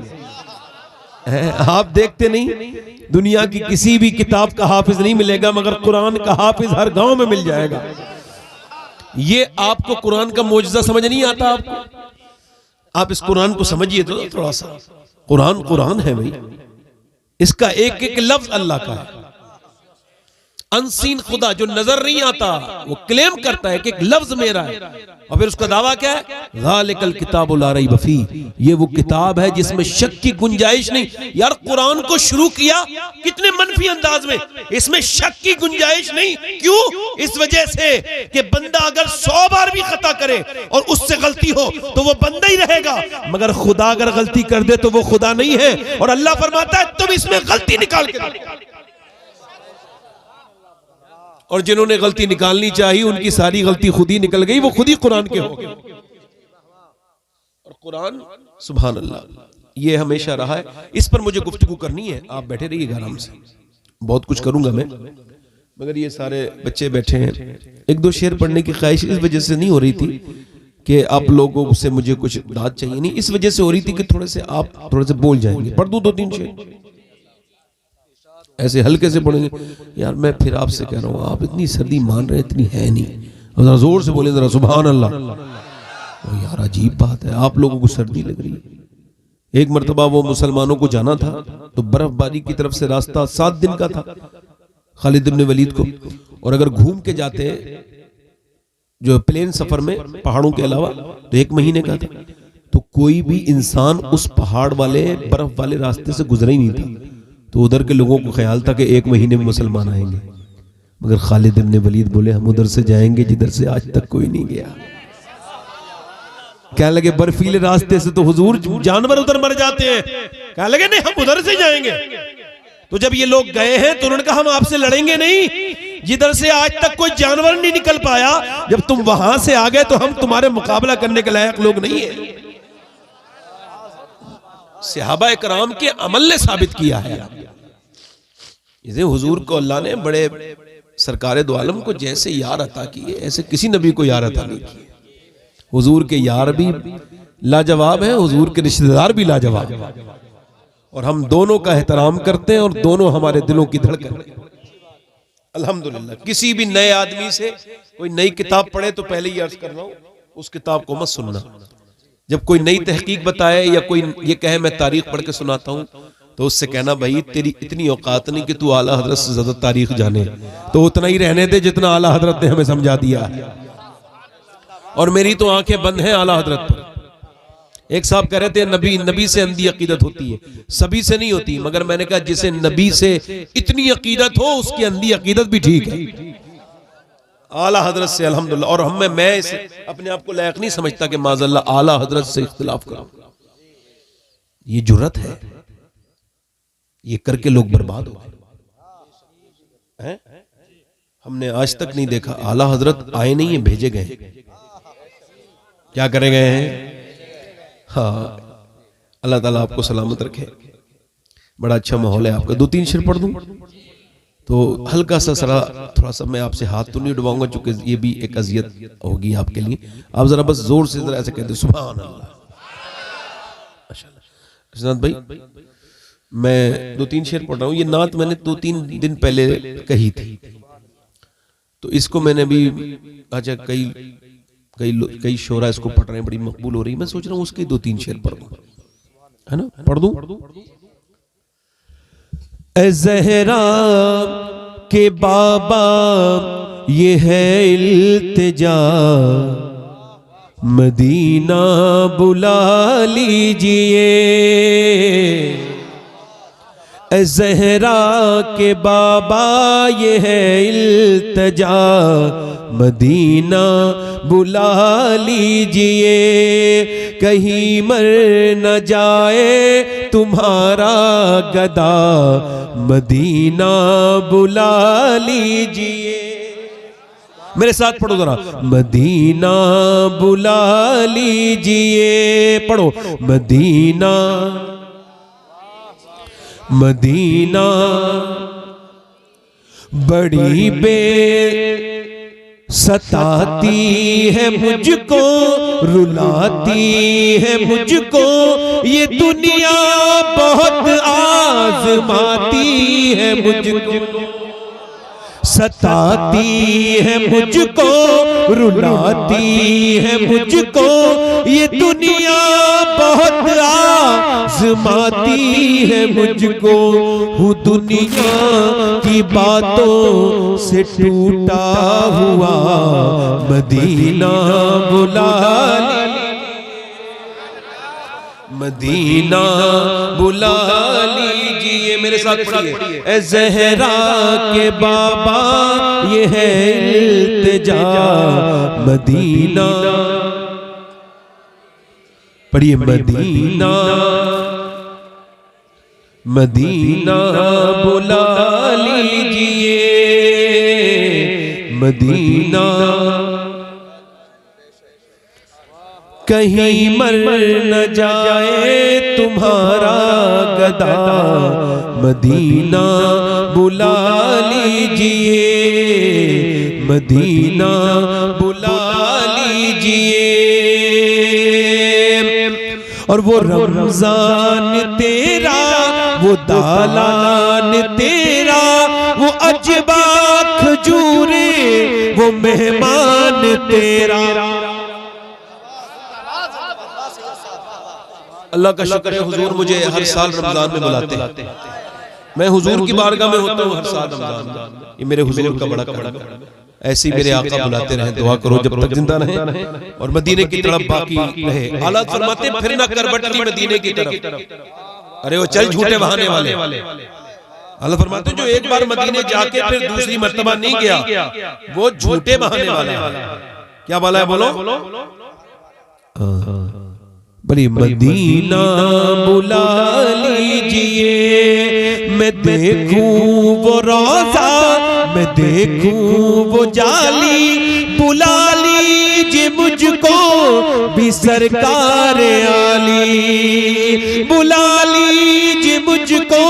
आप देखते नहीं, दुनिया की किसी भी किताब का हाफिज नहीं मिलेगा मगर कुरान का हाफिज हर गांव में मिल जाएगा। ये आपको कुरान का मौजज़ा समझ नहीं आता आपको? आप इस कुरान को समझिए तो थोड़ा सा। कुरान कुरान है भाई, इसका एक एक लफ्ज अल्लाह का है। अनसीन खुदा जो नजर नहीं आता वो क्लेम करता है कि एक लफ्ज मेरा है, और फिर उसका दावा क्या है? ज़ालिकल किताबु ला रैब फी, ये वो किताब है जिसमें शक की गुंजाइश नहीं। यार कुरान को शुरू किया कितने मनफी अंदाज में, इसमें शक की गुंजाइश नहीं। क्यों? इस वजह से कि बंदा अगर 100 बार भी खता करे और उससे गलती हो तो वो बंदा ही रहेगा, मगर खुदा अगर गलती कर दे तो वो खुदा नहीं है। और अल्लाह फरमाता है तुम इसमें गलती निकाल के दो। और जिन्होंने गलती निकालनी चाहिए उनकी सारी गलती खुद ही निकल गई, वो खुद ही कुरान के हो गए। और कुरान सुभान अल्लाह, ये हमेशा रहा है। इस पर मुझे गुफ्तगू करनी है, आप बैठे रहिएगा आराम से। बहुत कुछ करूंगा मैं, मगर ये सारे बच्चे बैठे हैं। एक दो शेर पढ़ने की ख्वाहिश इस वजह से नहीं हो रही थी कि आप लोगों से मुझे कुछ दाद चाहिए, नहीं, इस वजह से हो रही थी कि थोड़े से आप थोड़े से बोल जाएंगे। पढ़ दूं 2-3 शेर, ऐसे हल्के से पढ़ेंगे। यार मैं फिर आपसे कह रहा हूँ, आप इतनी सर्दी मान रहे, इतनी है नहीं। जरा जोर से बोले, जरा सुभान अल्लाह। यार अजीब बात है, आप लोगों को सर्दी लग रही है। एक मरतबा वो मुसलमानों को जाना था तो बर्फबारी की तरफ से रास्ता 7 दिन का था खालिद इब्न वलीद को, और अगर घूम के जाते जो प्लेन सफर में पहाड़ों के अलावा तो 1 महीने का था। तो कोई भी इंसान उस पहाड़ वाले बर्फ वाले रास्ते से गुजरा ही नहीं था। तो उधर के लोगों को ख्याल था कि 1 महीने में मुसलमान आएंगे, मगर खालिद इब्न वलीद बोले हम उधर से जाएंगे जिधर से आज तक कोई नहीं गया। क्या लगे बर्फीले रास्ते से तो हुजूर जानवर उधर मर जाते हैं, क्या लगे नहीं हम उधर से जाएंगे। तो जब ये लोग गए हैं तो उन्होंने कहा हम आपसे लड़ेंगे नहीं, जिधर से आज तक कोई जानवर नहीं निकल पाया, जब तुम वहां से आ गए तो हम तुम्हारे मुकाबला करने के लायक लोग नहीं है। सहाबा कराम के अमल ने साबित किया है। इसे हुजूर को अल्लाह ने बड़े सरकारे दो आलम को जैसे यार अता किए, ऐसे किसी नबी को यार अता नहीं किए। हुजूर के यार भी लाजवाब हैं, हुजूर के रिश्तेदार भी लाजवाब हैं, और हम दोनों का एहतराम करते हैं और दोनों हमारे दिलों की धड़कन है। अल्हम्दुलिल्लाह। किसी भी नए आदमी से कोई नई किताब पढ़े तो पहले ही अर्ज कर रहा हूं, उस किताब को मत सुनना। जब कोई नई तहकीक बताए या कोई ये कहे मैं तारीख पढ़ के सुनाता हूं, तो उससे कहना भाई तेरी इतनी औकात नहीं कि तू आला हजरत से ज्यादा तारीख जाने, तो उतना ही रहने दे जितना आला हजरत ने हमें समझा दिया। और मेरी तो आंखें बंद हैं आला हजरत पर। एक साहब कह रहे थे नबी से अंधी अकीदत होती है, सभी से नहीं होती, मगर मैंने कहा जिसे नबी से इतनी अकीदत हो उसकी अंधी अकीदत भी ठीक है। आला हजरत से अल्हम्दुलिल्लाह। और मैं इस अपने आप को लायक नहीं समझता कि माज़अल्लाह आला हजरत से इख्तिलाफ करूं। ये जुर्रत है, ये करके लोग बर्बाद हो गए। हमने आज तक नहीं देखा, आला हजरत आए नहीं है, भेजे गए। क्या करे गए हैं? हाँ, अल्लाह ताला आपको सलामत रखे। बड़ा अच्छा माहौल है आपका। 2-3 शेर पढ़ दूं? तो हल्का सा सरा थोड़ा सा मैं आपसे हाथ तो नहीं उठवाऊंगा, चूंकि ये भी एक अजियत होगी आपके लिए। आप जरा बस जोर से जरा ऐसे कहते सुभान अल्लाह। माशाअल्लाह भाई, मैं 2-3 शेर पढ़ रहा हूँ। ये नात मैंने 2-3 दिन पहले कही थी, तो इसको मैंने भी अच्छा कई शोरा इसको पढ़ रहे हैं, बड़ी मकबूल हो रही है। मैं सोच रहा हूँ उसके 2-3 शेर पढ़ दूं, है ना? पढ़ दूं। ए ज़हरा के बाबा ये है इल्तिजा, मदीना बुला लीजिए। ए ज़हरा के बाबा ये है इल्तिजा, मदीना बुला लीजिए। कहीं मर न जाए तुम्हारा गदा, मदीना बुला लीजिए। मेरे साथ पढ़ो जरा, मदीना बुला लीजिए। पढ़ो, मदीना मदीना बड़ी बे सताती है मुझको, रुलाती है मुझको, ये दुनिया बहुत आजमाती है मुझको। सताती है मुझको, रुलाती है मुझको, ये दुनिया बहुत आजमाती है मुझको। हूँ दुनिया की बातों से टूटा हुआ, मदीना बुला मदीना बुला लीजिए। मेरे साथ पढ़िए, ए ज़हरा के बाबा ये है इल्तिजा, मदीना पढ़िए, मदीना मदीना बुला लीजिए। मदीना कहीं मर न जाए तुम्हारा गदा, मदीना बुला लीजिए। मदीना बुला लीजिए। और वो रमजान तेरा, वो दालान तेरा, वो अजबा खजूरे, वो मेहमान तेरा। अल्लाह का शुक्र है, हुजूर मुझे हर साल रमजान में बुलाते हैं। मैं हुजूर की बारगाह में होता हूँ हर साल रमजान। ये मेरे हुजूर का बड़ा करम है। ऐसे ही मेरे आका बुलाते रहे, दुआ करो जब तक जिंदा रहे और मदीने की तरफ बाकी रहे। आला फरमाते फिर न कर बटती मदीने की तरफ। अरे वो चल झूठे बहाने वाले। अल्लाह फरमाते जो एक बार मदीने जाके फिर दूसरी मर्तबा नहीं गया, वो झूठे बहाने वाला है। क्या वाला है बोलो? बड़ी मदीना बुला लीजिए। मैं देखूं वो रोज़ा, मैं देखूं वो जाली, बुला लीजिए मुझको भी सरकार आली। बुला लीजिए मुझको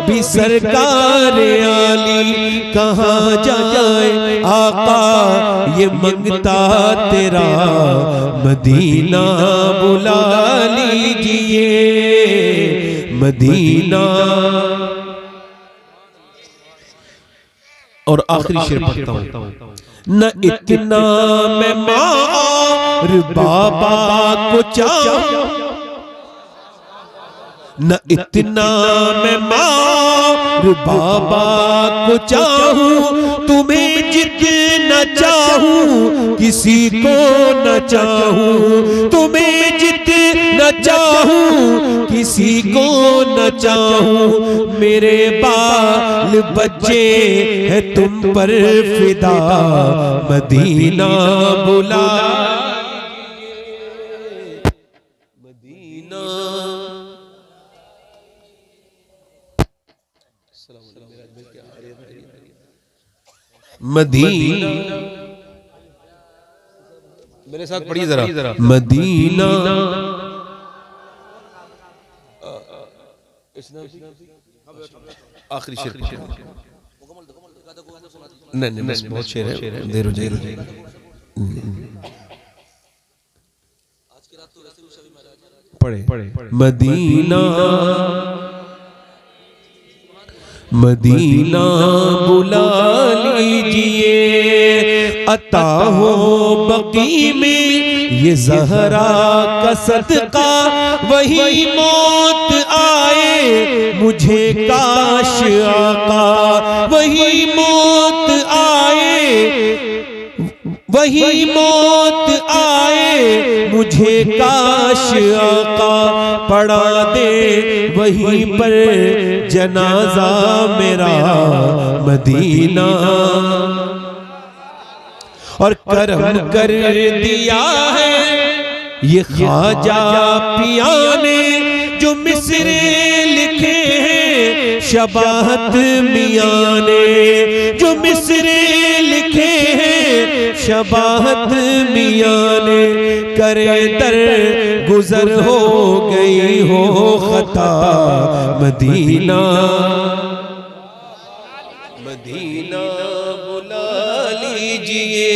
भी सरकार आली। कहाँ जाए आका ये मंगता तेरा, मदीना बुला लीजिए। मदीना। और आखिरी शेर पढ़ता हूं, न इतना मैं मार बाबा को चाहूं, न इतना मैं मार बाबा को चाहूं, तुम्हें जितना चाहूं किसी को न चाहूं। तुम्हें जितना चाहूं किसी को न चाहूं। मेरे बाल बच्चे है तुम पर फिदा, मदीना बुला मदीना। मदीना मेरे साथ पढ़िए जरा, मदीना। आखिरी शेर नहीं नहीं बस बहुत शेर है, देर हो जाएगी। पढ़े मदीना मदीना बुला लीजिए, अता हो बकी में ये ज़हरा का सदका, वही मौत आए मुझे काश आका, वही मौत आए, वही मौत आए मुझे काश आका, पढ़ा दे वहीं पर जनाजा मेरा मदीना। और करम कर दिया है ये ख्वाजा पिया ने, जो मिसरे लिखे हैं शबाहत मियां ने, जो मिसरे लिखे हैं शबाहत मियां ने, करे दर गुजर हो गई हो खता मदीना, मदीना बुला लीजिए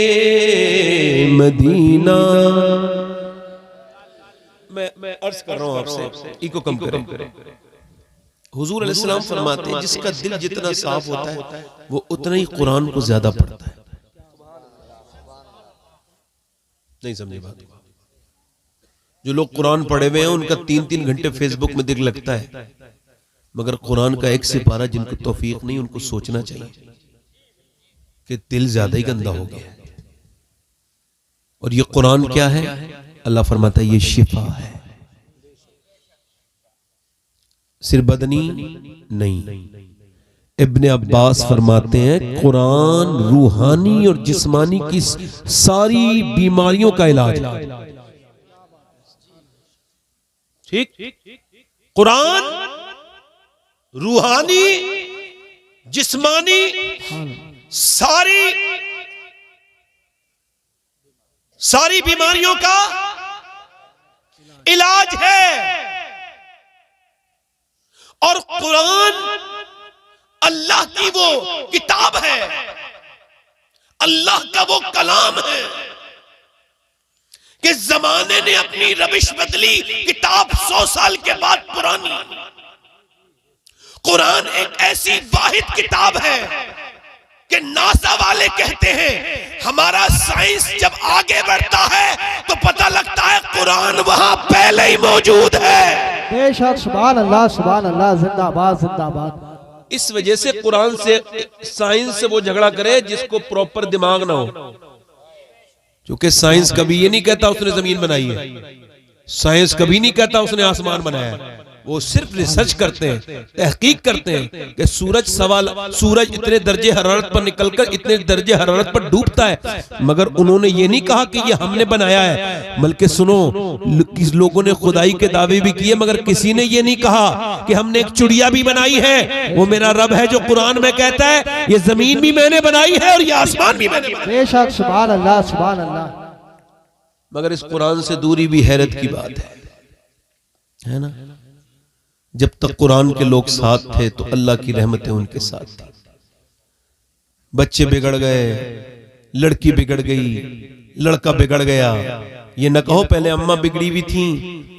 मदीना। मैं अर्ज कर रहा हूं आपसे, इको कम करें। हुजूर अलैहिस्सलाम फरमाते हैं जिसका दिल जितना साफ होता है वो उतना ही कुरान को ज्यादा पढ़ता है। नहीं समझे बात? जो लोग कुरान पढ़े हुए हैं उनका 3-3 घंटे फेसबुक में दिल लगता है, मगर कुरान का एक सिपारा जिनको तौफीक नहीं, उनको सोचना चाहिए कि दिल ज्यादा ही गंदा हो गया है। और ये कुरान क्या है? अल्लाह फरमाता है ये शिफा है, सिर्फ बदनी नहीं। इब्ने अब्बास फरमाते हैं कुरान रूहानी और जिस्मानी की सारी बीमारियों का इलाज है। ठीक, कुरान रूहानी जिस्मानी सारी बीमारियों का इलाज है। और कुरान अल्लाह की वो किताब है, अल्लाह का वो कलाम है कि जमाने ने अपनी रविश बदली, किताब 100 साल के बाद पुरानी। कुरान एक ऐसी वाहिद किताब है कि नासा वाले कहते हैं हमारा साइंस जब आगे बढ़ता है तो पता लगता है कुरान वहां पहले ही मौजूद है। बेशक, सुभान अल्लाह, सुभान अल्लाह, जिंदाबाद जिंदाबाद। इस वजह से कुरान से साइंस से वो झगड़ा करे जिसको प्रॉपर दिमाग ना हो, क्योंकि साइंस कभी ये नहीं कहता उसने जमीन बनाई है, साइंस कभी नहीं कहता उसने आसमान बनाया है। वो सिर्फ रिसर्च करते हैं, तहकीक करते हैं कि सूरज इतने दर्जे हरारत पर निकलकर इतने दर्जे हरारत पर डूबता है, मगर उन्होंने ये नहीं कहा कि ये हमने बनाया है। बल्कि सुनो, किस लोगों ने खुदाई के दावे भी किए, मगर किसी ने ये नहीं कहा कि हमने एक चिड़िया भी बनाई है। वो मेरा रब है जो कुरान में कहता है ये जमीन भी मैंने बनाई है और ये आसमान भी मैंने बनाया। बेशक, सुभान अल्लाह, सुभान अल्लाह। मगर इस कुरान से दूरी भी हैरत की बात है ना। जब तक कुरान के लोग साथ थे तो अल्लाह की रहमतें उनके साथ थी। बच्चे बिगड़ गए, लड़की बिगड़ गई, लड़का बिगड़ गया। ये न कहो पहले अम्मा बिगड़ी हुई थी,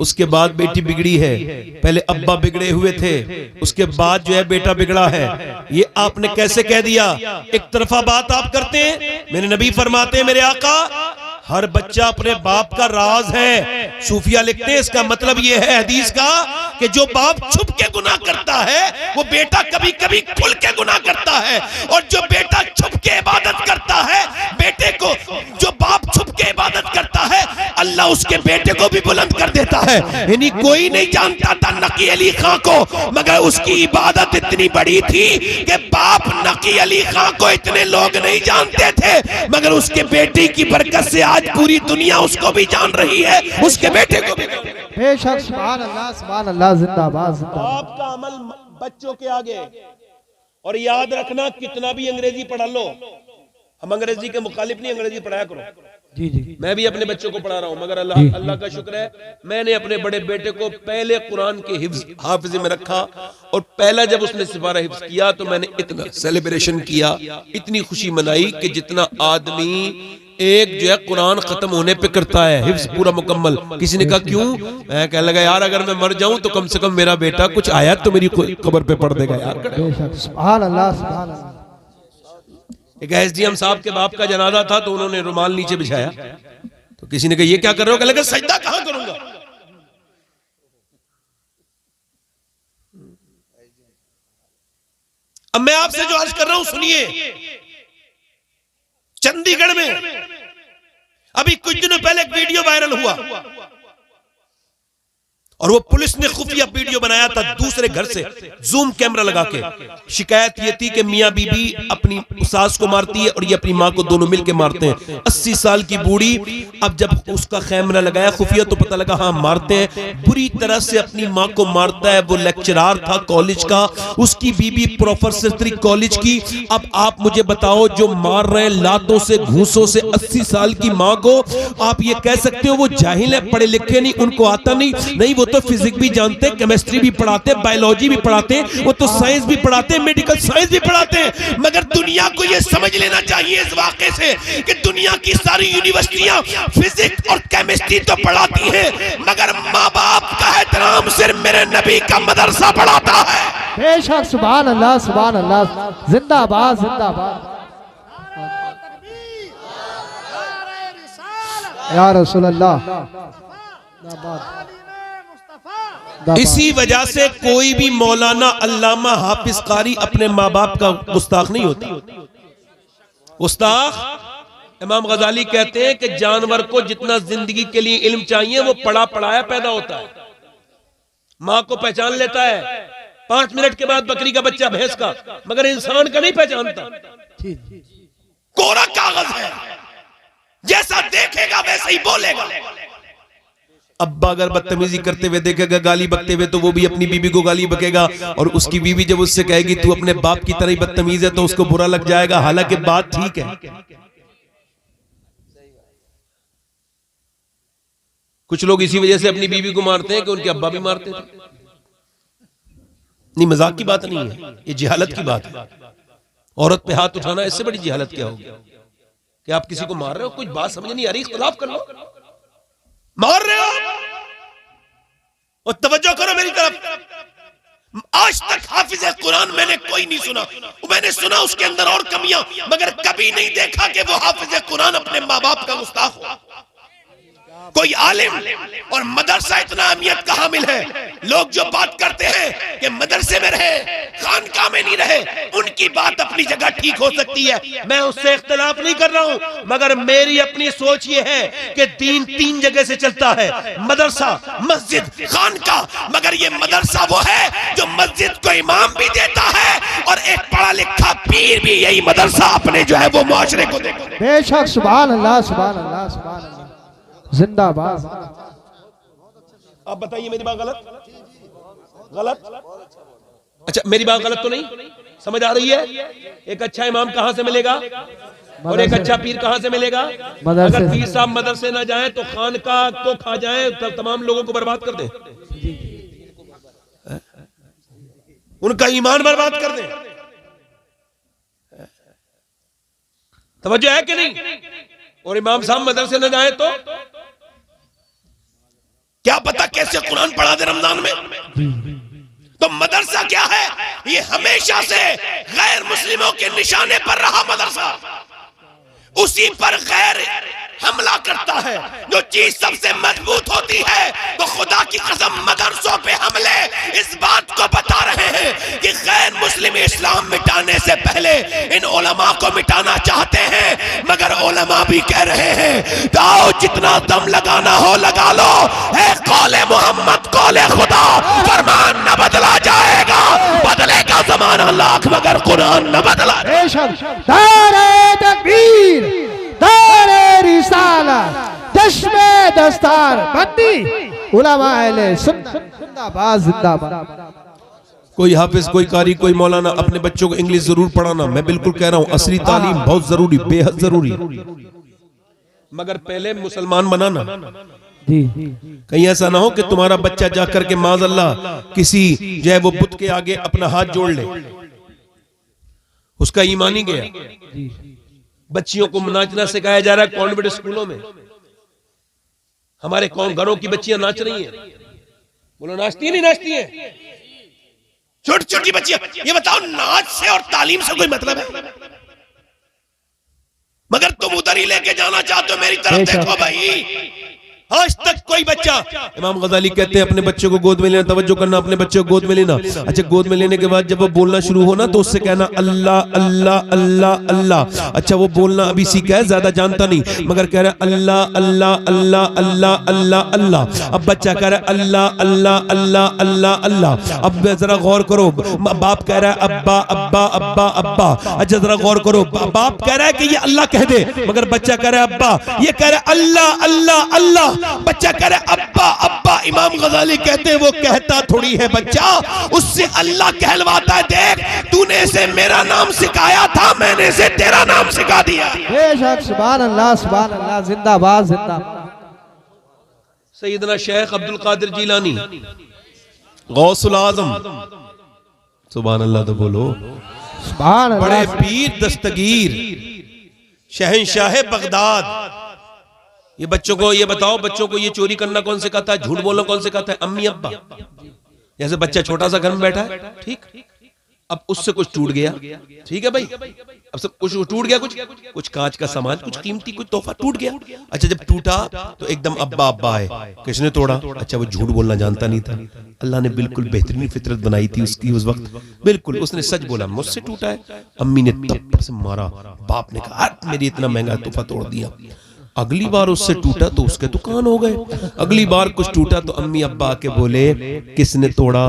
उसके बाद बेटी बिगड़ी है। पहले अब्बा बिगड़े हुए थे, उसके बाद जो है बेटा बिगड़ा है। ये आपने कैसे कह दिया? एक तरफा बात आप करते हैं। मेरे नबी फरमाते हैं, मेरे आका, हर बच्चा अपने बाप का राज है। सूफिया लिखते हैं इसका मतलब यह है हदीस का कि जो बाप छुप के गुनाह करता है वो बेटा कभी कभी खुल के गुनाह करता है, और जो बेटा छुप के इबादत करता है, बेटे को जो बाप छुप के इबादत करता है, अल्लाह उसके बेटे को भी बुलंद कर देता है। यानी कोई नहीं जानता था नकी अली खां को, मगर उसकी इबादत इतनी बड़ी थी कि बाप नकी अली खां को इतने लोग नहीं जानते थे, मगर उसके बेटे की बरकत से आज पूरी दुनिया उसको भी जान रही है, उसके बेटे को भी। बेशक, सुभान अल्लाह, सुभान अल्लाह, जिंदाबाद जिंदाबाद। आपका अमल बच्चों के आगे। और याद रखना, कितना भी अंग्रेजी पढ़ा लो, हम अंग्रेजी के मुखालिफ नहीं, अंग्रेजी पढ़ाया करो। जी जी मैं भी अपने बच्चों को पढ़ा रहा हूं, मगर जी। अल्लाह का शुक्र है मैंने अपने बड़े बेटे को पहले कुरान के हाफिज में रखा, और पहला जब उसने सिपारा हिफ्ज किया तो मैंने इतना सेलिब्रेशन किया, इतनी खुशी मनाई कि जितना आदमी एक जो है कुरान खत्म होने पे करता है हिफ्ज पूरा मुकम्मल। किसी ने कहा क्यों? मैं कहने लगा यार अगर मैं मर जाऊं तो कम से कम मेरा बेटा कुछ आयत तो मेरी कब्र पे पढ़ देगा यार। बेशक सुभान अल्लाह सुभान अल्लाह। एक एसडीएम साहब के बाप का जनाजा था तो उन्होंने रुमाल नीचे बिछाया, तो किसी ने कहा ये क्या कर रहे हो? कहने लगा सजदा कहां करूंगा। अब मैं आपसे जो अर्ज कर रहा हूं सुनिए, चंडीगढ़ में अभी कुछ दिनों पहले एक वीडियो वायरल हुआ और वो पुलिस ने खुफिया वीडियो बनाया था दूसरे घर से जूम कैमरा लगा के। शिकायत ये थी कि मियां बीबी अपनी सास को मारती है और ये अपनी मां को, दोनों मिलके मारते हैं। 80 साल की बूढ़ी, अब जब उसका कैमरा लगाया खुफिया तो पता लगा हाँ मारते हैं, बुरी तरह से अपनी मां को मारता है। वो लेक्चरार था कॉलेज का, उसकी बीबी प्रोफेसर थी कॉलेज की। अब आप मुझे बताओ जो मार रहे हैं लातों से घूंसों से 80 साल की मां को, आप ये कह सकते हो वो जाहिल है, पढ़े लिखे नहीं, उनको आता नहीं वो तो फिजिक्स भी जानते, केमिस्ट्री भी पढ़ाते, बायोलॉजी भी पढ़ाते, वो तो साइंस भी पढ़ाते, मेडिकल साइंस भी पढ़ाते हैं। मगर दुनिया को ये समझ लेना चाहिए इस वाक़े से कि दुनिया की सारी यूनिवर्सिटियां फिजिक्स और केमिस्ट्री तो पढ़ाती हैं, मगर माँ बाप का एहतराम सिर्फ मेरे नबी का मदरसा पढ़ाता है। बेशक सुभान अल्लाह सुभान अल्लाह। जिंदाबाद जिंदाबाद या रसूल अल्लाह। इसी वजह से कोई भी मौलाना अल्लामा हाफिज कारी अपने माँ बाप का गुस्ताख नहीं होता। गुस्ताख इमाम गजाली कहते हैं कि जानवर को जितना जिंदगी के लिए इल्म चाहिए वो पढ़ा पढ़ाया पैदा होता है। माँ को पहचान लेता है 5 मिनट के बाद बकरी का बच्चा भैंस का, मगर इंसान का नहीं पहचानता। कोरा कागज है, जैसा देखेगा वैसे ही बोलेगा। अब्बा अगर बदतमीजी करते हुए देखेगा, गाली बकते हुए, तो वो भी अपनी बीबी को गाली बकेगा, और उसकी बीबी जब उससे कहेगी तू अपने बाप की तरह ही बदतमीज है तो उसको बुरा लग जाएगा, हालांकि बात ठीक है। कुछ लोग इसी वजह से अपनी बीबी को मारते हैं कि उनके अब्बा भी मारते थे। नहीं, मजाक की बात नहीं है, ये जिहालत की बात है। औरत पे हाथ उठाना इससे बड़ी जिहालत क्या होगी कि आप किसी को मार रहे हो, कुछ बात समझ नहीं आ रही, इख्तिलाफ कर लो, मार रहे हो और तवज्जो करो मेरी तरफ। आज तक हाफिज कुरान मैंने कोई नहीं सुना, मैंने सुना उसके अंदर और कमियां, मगर कभी नहीं देखा कि वो हाफिज कुरान अपने माँ बाप का गुस्ताख हो। कोई आलिम और मदरसा इतना अहमियत का हामिल है। लोग जो बात करते हैं कि मदरसे में रहे, खानका में नहीं रहे, उनकी बात अपनी जगह ठीक हो सकती है, मैं उससे इख्तिलाफ नहीं कर रहा हूं, मगर मेरी अपनी सोच ये है कि दीन 3 जगह से चलता है, मदरसा, मस्जिद, खानका। मगर ये मदरसा वो है जो मस्जिद को इमाम भी देता है और एक पढ़ा लिखा पीर भी यही मदरसा अपने जो है वो मुआशरे को देता है। बेशक सुभान अल्लाह सुभान अल्लाह सुभान अल्लाह। जिंदाबाद। आप बताइए मेरी बात गलत? अच्छा, मेरी बात गलत तो नहीं समझ आ रही है? एक अच्छा इमाम कहां से मिलेगा और एक अच्छा पीर कहां से मिलेगा? अगर पीर साहब मदरसे ना जाएं तो खानका को खा जाएं, तो तमाम लोगों को बर्बाद कर दें, उनका ईमान बर्बाद कर दें। तवज्जो है कि नहीं? और इमाम साहब मदरसे न जाए तो क्या पता कैसे कुरान पढ़ा दे रमजान में। तो मदरसा क्या है? ये हमेशा से गैर मुस्लिमों के निशाने पर रहा मदरसा, उसी पर गैर हमला करता है। जो चीज सबसे मजबूत होती है तो खुदा की कसम मदरसों पे हमले इस बात को बता रहे हैं कि गैर मुस्लिम इस्लाम मिटाने से पहले इन उलमा को मिटाना चाहते हैं, मगर उलमा भी कह रहे हैं तो आओ जितना दम लगाना हो लगा लो, है कौले मोहम्मद कौले खुदा, फरमान न बदला जाएगा, बदलेगा जमाना लाख मगर कुरान न बदला। नारे तकबीर, नारे रिसालत, चश्मे दस्तार बंदी, उलमा अहले सुन्नत, जिंदाबाद जिंदाबाद। कोई हाफिज, कोई कारी, कोई मौलाना अपने बच्चों को इंग्लिश जरूर पढ़ाना, मैं बिल्कुल कह रहा हूं असली तालीम बहुत जरूरी, बेहद जरूरी। मगर पहले मुसलमान बनाना। जी कहीं ऐसा ना हो कि तुम्हारा बच्चा जाकर के माज़अल्लाह किसी जो है वो बुत के आगे अपना हाथ जोड़ ले, उसका ईमान ही गया। जी बच्चियों को नाचना सिखाया जा रहा है कॉन्वेंट स्कूलों में। हमारे घरों की बच्चियां नाच रही हैं, बोलो नाचती है नहीं नाचती है? छोटी छोटी बच्चियां, ये बताओ नाच से और तालीम से कोई मतलब है? मगर तुम उधर ही लेके जाना चाहते हो, मेरी तरफ देखो भाई। आज तक कोई बच्चा, इमाम गजाली कहते हैं अपने बच्चों को गोद में लेना, तवज्जो करना, अपने बच्चों को गोद में लेना। अच्छा, गोद में लेने के बाद जब वो बोलना शुरू हो ना तो उससे कहना अल्लाह अल्लाह अल्लाह अल्लाह। अच्छा, वो बोलना अभी सीखा है, ज्यादा जानता नहीं, मगर कह रहा है अल्लाह अल्लाह अल्लाह अल्लाह अल्लाह अल्लाह। अब बच्चा कह रहा है अल्लाह अल्लाह अल्लाह अल्लाह अल्लाह। अब जरा गौर करो, बाप कह रहा है अब्बा अब्बा अब्बा अब्बा। अच्छा जरा गौर करो, बाप कह रहा है कि ये अल्लाह कह दे, मगर बच्चा कह रहा है अब्बा। ये कह रहा है अल्लाह अल्लाह अल्लाह, बच्चा कह रहा है अब्बा अब्बा। इमाम गजाली कहते हैं वो कहता थोड़ी है बच्चा, उससे अल्लाह कहलवाता है। देख, तूने इसे मेरा नाम सिखाया था, मैंने इसे तेरा नाम सिखा दिया। बेशक, सुभान अल्लाह जिंदाबाद जिंदाबाद। सैयदना शेख अब्दुल कादिर जिलानी गौसुल आजम, सुभान अल्लाह तो बोलो, सुभान बड़े अल्लाह। पीर दस्तगीर शहंशाह बगदाद। ये बच्चों को ये बताओ, बच्चों को ये चोरी करना कौन सिखाता है, झूठ बोलना कौन सिखाता है? अम्मी अब्बा। जैसे बच्चा छोटा सा घर में बैठा है, ठीक, अब उससे कुछ टूट गया, ठीक है भाई, अब सब कुछ टूट गया, कुछ कांच का सामान, कुछ कीमती, कुछ तोहफा टूट गया। अच्छा, जब टूटा तो एकदम अब्बा अब्बा है, किसने तोड़ा? अच्छा, वो झूठ बोलना जानता नहीं था। अल्लाह ने बिल्कुल बेहतरीन फितरत बनाई थी उसकी उस वक्त, बिल्कुल उसने सच बोला, मुझसे टूटा है। अम्मी ने तब से मारा, बाप ने कहा मेरी इतना महंगा तोहफा तोड़ दिया। अगली बार उससे टूटा तो उसके दुकान हो गए। अगली बार कुछ टूटा तो अम्मी अब्बा के बोले किसने तोड़ा?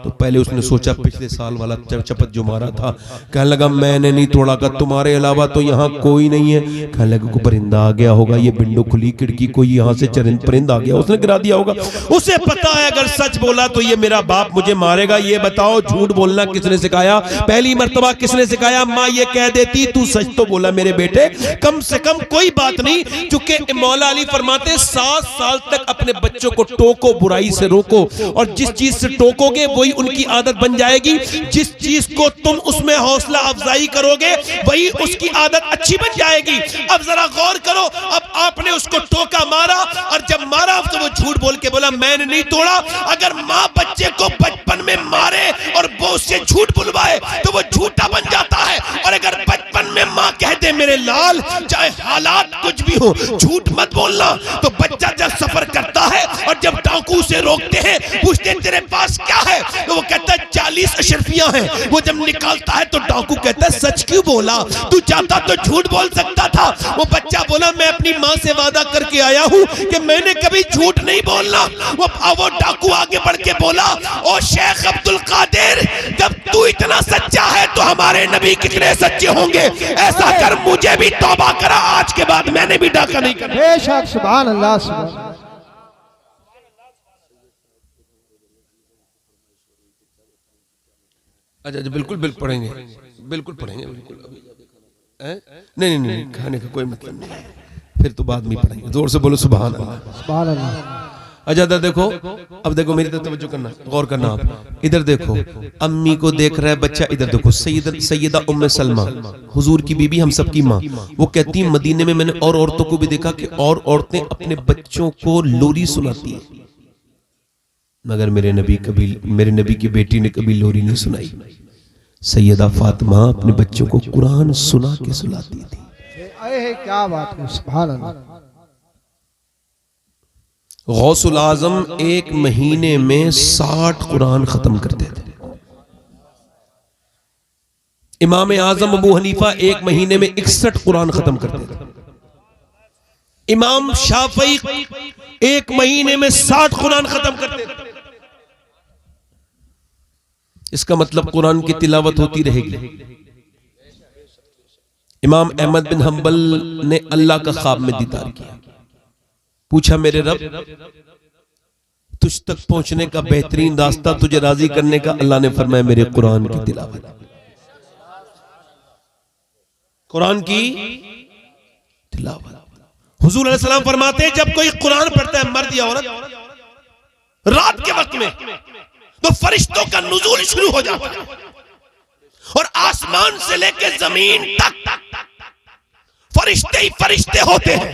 तो पहले उसने सोचा पिछले साल वाला चपत जो मारा था। कहने लगा मैंने नहीं तोड़ा, का तुम्हारे अलावा तो यहाँ कोई नहीं है। कहने लगा कोई परिंदा आ गया होगा, ये विंडो खुली खिड़की, कोई यहाँ से परिंदा आ गया, उसने गिरा दिया होगा। उसे पता है अगर सच बोला तो ये मेरा बाप मुझे मारेगा। ये बताओ झूठ बोलना किसने सिखाया? पहली मर्तबा किसने सिखाया? माँ ये कह देती तू सच तो बोला मेरे बेटे, कम से कम कोई बात नहीं। चूंकि मौला अली फरमाते 7 साल तक अपने बच्चों को टोको, बुराई से रोको, और जिस चीज से टोकोगे वही उनकी आदत बन जाएगी। जिस चीज को तुम उसमें हौसला अफजाई करोगे वही उसकी आदत अच्छी बन जाएगी। अब जरा गौर करो, अब आपने उसको टोका, मारा, और जब मारा तो वो झूठ बोल के बोला मैंने नहीं तोड़ा। अगर माँ बच्चे को बचपन में मारे और वो उससे झूठ बुलवाए तो वो झूठा बन जाता है। और अगर बचपन में माँ कह दे मेरे लाल चाहे हालात कुछ भी हो झूठ मत बोलना, तो बच्चा जब सफर करता है और जब डाकू से रोकते हैं, पूछते हैं तेरे पास क्या है, तो वो कहता है 40 अशरफियां हैं। वो जब निकालता है तो डाकू कहता है सच क्यों बोला, तू चाहता तो झूठ बोल सकता था। वो बच्चा बोला मैं अपनी माँ से वादा करके आया हूँ कि मैंने कभी झूठ नहीं बोलना। वो डाकू आगे बढ़ के बोला ओ शेख अब्दुल कादिर, जब तू इतना सच्चा है तो हमारे नबी कितने सच्चे होंगे। ऐसा कर मुझे भी तौबा करा, आज के बाद मैंने भी डाका नहीं करना। बेशक, सुभान अल्लाह सुभान। अच्छा बिल्कुल पढ़ेंगे, बिल्कुल पढ़ेंगे, बिल्कुल। नहीं नहीं नहीं, खाने का कोई मतलब नहीं है, फिर तो बाद में पढ़ेंगे। जोर से बोलो सुभान अल्लाह, सुभान अल्लाह। अच्छा देखो, अब देखो मेरी तरफ तवज्जो करना, गौर करना। आप इधर देखो, अम्मी को देख रहा है बच्चा, इधर देखो सैयदा उम्मे सलमा, हुजूर की बीबी, हम सबकी माँ, वो कहती है मदीने में मैंने और औरतों को भी देखा कि और औरतें अपने बच्चों को लोरी सुनाती है, मगर मेरे नबी की बेटी ने कभी लोरी नहीं सुनाई। सैयदा फातिमा अपने बच्चों को कुरान सुना के सुलाती थी। क्या बात है, सुभान अल्लाह। गौसुल आजम एक महीने में 60 कुरान खत्म करते थे। इमाम आजम अबू हनीफा एक महीने में 61 कुरान खत्म करते थे। इमाम शाफई एक महीने में 60 कुरान खत्म करते थे। इसका मतलब कुरान की तिलावत होती रहेगी। इमाम अहमद बिन हंबल ने अल्लाह का ख्वाब में दीदार किया, पूछा मेरे रब तुझ तक पहुंचने का बेहतरीन रास्ता तुझे राजी करने का, अल्लाह ने फरमाया मेरे कुरान की तिलावत, कुरान की तिलावत। हुजूर अलैहि सलाम फरमाते हैं जब कोई कुरान पढ़ता है मर्द या औरत रात के वक्त में तो फरिश्तों का नुज़ूल शुरू हो जाता है और आसमान से लेकर जमीन तक फरिश्ते ही फरिश्ते होते हैं।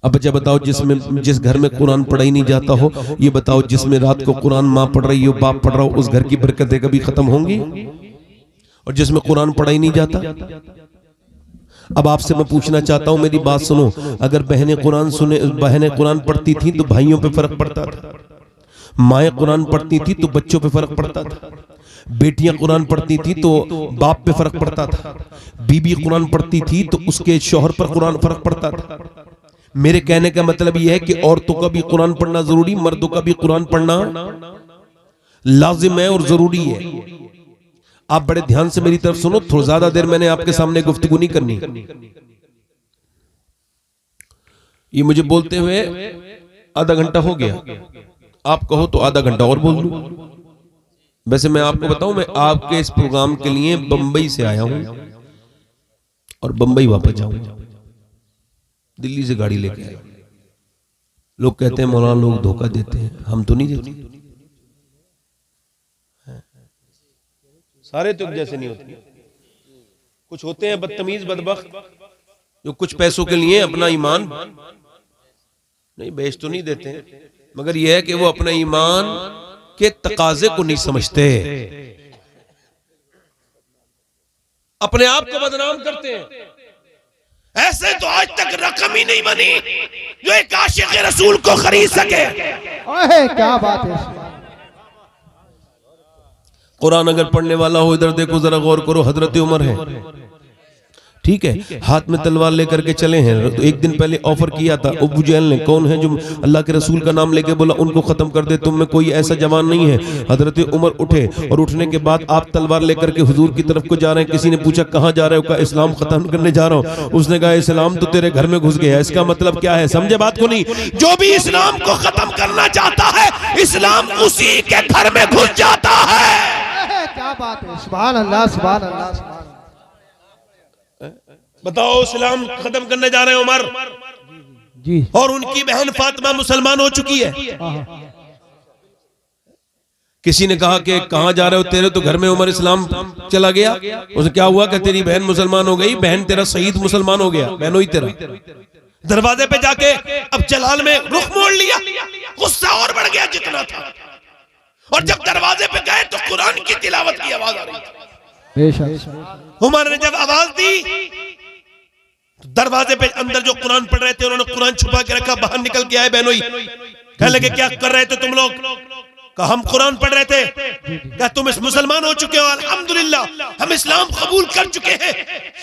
अब बच्चा बताओ जिस घर में कुरान पढ़ा ही नहीं जाता हो, ये बताओ जिसमें रात को कुरान माँ पढ़ रही हो बाप पढ़ रहा हो, उस घर की बरकतें कभी खत्म होंगी? और जिसमें कुरान पढ़ा ही नहीं जाता। अब आपसे मैं पूछना चाहता हूं, मेरी बात सुनो, अगर बहनें कुरान पढ़ती थी तो भाइयों पे फर्क पड़ता था, माएँ कुरान पढ़ती थी तो बच्चों पे फर्क पड़ता था, बेटियां कुरान पढ़ती थी तो बाप पे फर्क पड़ता था, बीबी कुरान पढ़ती थी तो उसके शौहर पर कुरान फर्क पड़ता था। मेरे कहने का मतलब यह है कि औरतों का भी कुरान पढ़ना जरूरी, मर्दों का भी कुरान पढ़ना लाजिम है और जरूरी है। आप बड़े ध्यान से मेरी तरफ सुनो, थोड़ा ज्यादा देर मैंने आपके सामने गुफ्तगू नहीं करनी। ये मुझे बोलते हुए आधा घंटा हो गया, आप कहो तो आधा घंटा और बोल दूं। वैसे मैं आपको बताऊं, मैं आपके इस प्रोग्राम के लिए बंबई से आया हूं और बंबई वापस जाऊंगा, दिल्ली से गाड़ी लेके आया। लोग कहते हैं मौलाना लोग धोखा देते हैं, हम तो नहीं देते, सारे तो एक जैसे नहीं होते, कुछ होते हैं बदतमीज बदबख्त जो कुछ पैसों के लिए अपना ईमान नहीं बेच तो नहीं देते, मगर यह है कि वो अपना ईमान के तकाजे को नहीं समझते, अपने आप को बदनाम करते हैं। ऐसे तो आज तक रकम ही नहीं बनी जो एक आशिक रसूल को खरीद सके। ओहे क्या बात है। कुरान अगर पढ़ने वाला हो, इधर देखो जरा गौर करो, हजरत उमर है, ठीक है, हाथ में तलवार लेकर के चले हैं। तो एक दिन पहले ऑफर किया था अबू जहल ने, कौन है जो अल्लाह के रसूल का नाम लेके बोला उनको खत्म कर दे, तुम में कोई ऐसा जवान नहीं है। हजरत उमर उठे और उठने के बाद आप तलवार लेकर के हुजूर की तरफ को जा रहे हैं। किसी ने पूछा कहां जा रहे हो? कहा इस्लाम खत्म करने जा रहा हूं। उसने कहा इस्लाम तो तेरे घर में घुस गया। इसका मतलब क्या है? समझे बात को नहीं? जो भी इस्लाम को खत्म करना चाहता है, इस्लाम उसी के घर में घुस जाता है। क्या बात है, सुभान अल्लाह सुभान अल्लाह सुभान। बताओ, इस्लाम खत्म करने जा रहे हैं उमर जी, और उनकी बहन फातिमा मुसलमान हो चुकी है। किसी ने कहा कि कहां जा रहे हो? तेरे तो घर में उमर इस्लाम चला गया। उसे क्या हुआ कि तेरी बहन मुसलमान हो गई, बहन तेरा शहीद मुसलमान हो गया, बहनों ही तेरा। दरवाजे पे जाके अब जलाल में रुख मोड़ लिया, गुस्सा और बढ़ गया जितना था। और जब दरवाजे पे गए तो कुरान की तिलावत की आवाज आ रही थी। बेशक उमर ने जब आवाज दी तो दरवाजे पे अंदर जो कुरान पढ़ रहे थे उन्होंने कुरान छुपा के रखा, बाहर निकल के आए बहनोई, कहने लगे क्या कर रहे थे तुम लोग? कहा हम कुरान पढ़ रहे थे। क्या तुम इस मुसलमान हो चुके हो? अल्हम्दुलिल्लाह हम इस्लाम कबूल कर चुके हैं।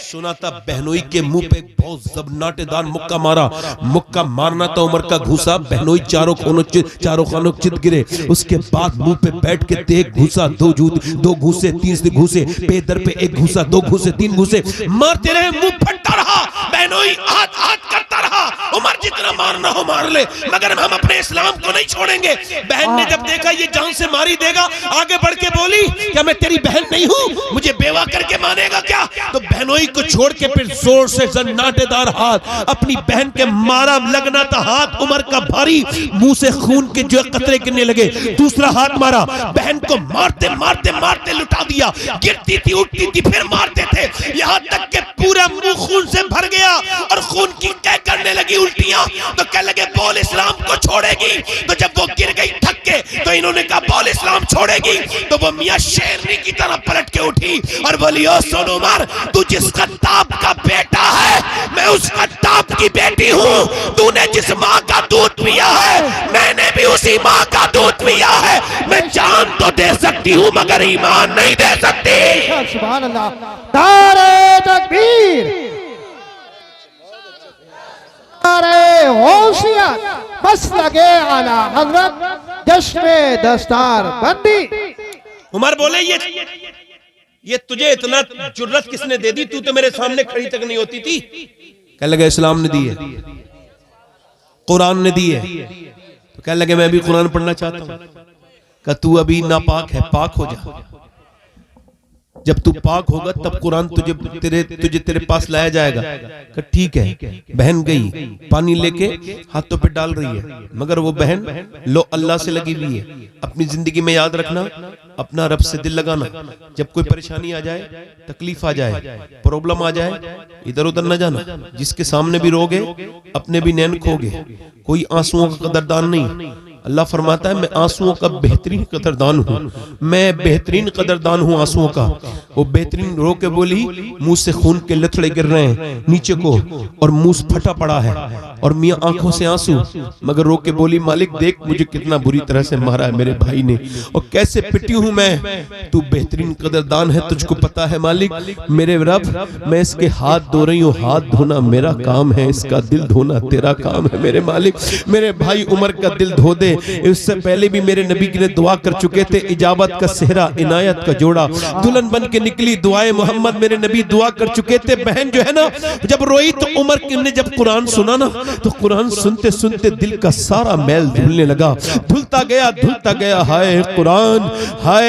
सुना था बहनोई के मुंह पे बहुत जबरनाटेदार मुक्का मारा। मुक्का मारना था उमर का घूसा, बहनोई चारों खानों चित गिरे। उसके बाद मुंह पे बैठ के एक घूसा, दो घूसे, तीन घूसे, पे दर पे एक घूसा, दो घूसे, तीन घूसे, मारते रहे, मुंह फटता रहा, बहनोई हाथ करता रहा। उमर जितना मारना हो मार ले, मगर हम अपने इस्लाम को नहीं छोड़ेंगे। बहन ने जब देखा ये जान से मारी देगा, आगे बढ़ के बोली क्या मैं तेरी बहन नहीं हूं? मुझे बेवा करके मानेगा क्या? तो बहनोई को छोड़ के फिर जोर से जन्नाटेदार हाथ अपनी बहन के मारा। लगना था हाथ उमर का भारी, मुंह से खून के जो कतरे गिरने लगे। दूसरा हाथ मारा, बहन को मारते मारते मारते लुटा दिया। गिरती थी, उठती थी, फिर मारते थे, यहां तक के पूरा मुंह खून से भर गया और खून की तय करने लगी उल्टियां। तो कह लगे बोल इस्लाम को छोड़ेगी। तो जब वो गिर गई थक के तो इन्होंने कहा बोल इस्लाम छोड़ेगी। तो वो मियां शेरनी की तरह पलट के उठी और बोली ओ सुन उमर, तू जिस खत्ताब का बेटा है मैं उस खत्ताब की बेटी हूँ। तूने जिस माँ का दूध पिया है मैंने भी उसी माँ का दूध पिया है। मैं जान तो दे सकती हूँ मगर ईमान नहीं दे सकती। सुभान अल्लाह, नारे तकबीर, नारे होशियार, बस लगे आला हजरत जश्न दस्तार बंदी। उमर बोले ये तुझे इतना जुर्रत किसने दे दी? तू तो मेरे सामने खड़ी तक नहीं होती थी। कह लगे इस्लाम ने दी है, कुरान ने दी है। तो कह लगे मैं भी कुरान पढ़ना चाहता हूं। कहा तू अभी नापाक है, पाक हो जा। जब तू पाक होगा तब कुरान तुझे तेरे पास लाया जाएगा। कहा ठीक है। बहन गई पानी लेके हाथों पे डाल रही है, मगर वो बहन लो अल्लाह से लगी हुई है। अपनी जिंदगी में याद रखना, अपना रब से दिल लगाना। जब कोई परेशानी आ जाए, तकलीफ आ जाए, प्रॉब्लम आ जाए, इधर उधर न जाना। जिसके सामने भी रोगे अपने भी नैन खोगे। कोई आंसुओं का कदरदान नहीं। अल्लाह फरमाता है मैं आंसुओं का बेहतरीन कदरदान हूँ, मैं बेहतरीन कदरदान हूँ आंसुओं का। वो बेहतरीन रो के बोली, मुंह से खून के लथड़े गिर रहे हैं नीचे को और मुंह फटा पड़ा है और मियां आंखों से आंसू, मगर रो के बोली मालिक देख मुझे कितना बुरी तरह से मारा है मेरे भाई ने और कैसे पिटी हूं मैं। तू बेहतरीन कदरदान है, तुझको पता है मालिक मेरे रब, मैं इसके हाथ धो रही हूँ। हाथ धोना मेरा काम है, इसका दिल धोना तेरा काम है मेरे मालिक। मेरे भाई उमर का दिल धो दे। इससे पहले भी मेरे नबी ने दुआ कर चुके थे, इजाबत का सेहरा, इनायत का जोड़ा, दुल्हन बन के निकली दुआए मोहम्मद, मेरे नबी दुआ कर चुके थे। बहन जो है ना जब रोई तो उमर ने जब कुरान सुना ना तो कुरान सुनते सुनते दिल का सारा मैल धुलने लगा, धुलता गया। हाय कुरान, हाय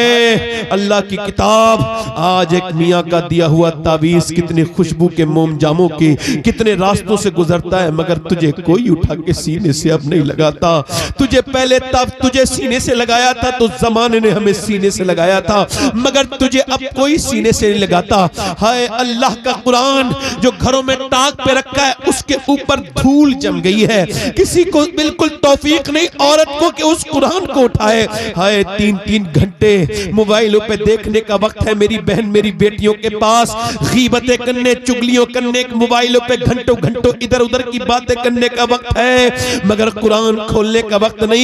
अल्लाह की किताब। आज एक मियाँ का दिया हुआ तावीज कितनी खुशबू के मोम जामों की कितने रास्तों से गुजरता है, मगर तुझे कोई उठा के सीने से अब नहीं लगाता। तुझे पहले तब तुझे सीने से लगाया था तो जमाने ने हमें सीने से लगाया था, मगर तुझे अब कोई सीने से नहीं लगाता। हाय अल्लाह का कुरान जो घरों में टाक पे रखा है उसके ऊपर धूल जम गई है, किसी को बिल्कुल तौफीक नहीं औरत को कि उस कुरान को उठाए। हाय 3-3 घंटे मोबाइलों पे देखने का वक्त है मेरी बहन मेरी बेटियों के पास, गीबतें करने चुगलियों करने मोबाइलों पे घंटों घंटों इधर उधर की बातें करने का वक्त है, मगर कुरान खोलने का वक्त नहीं।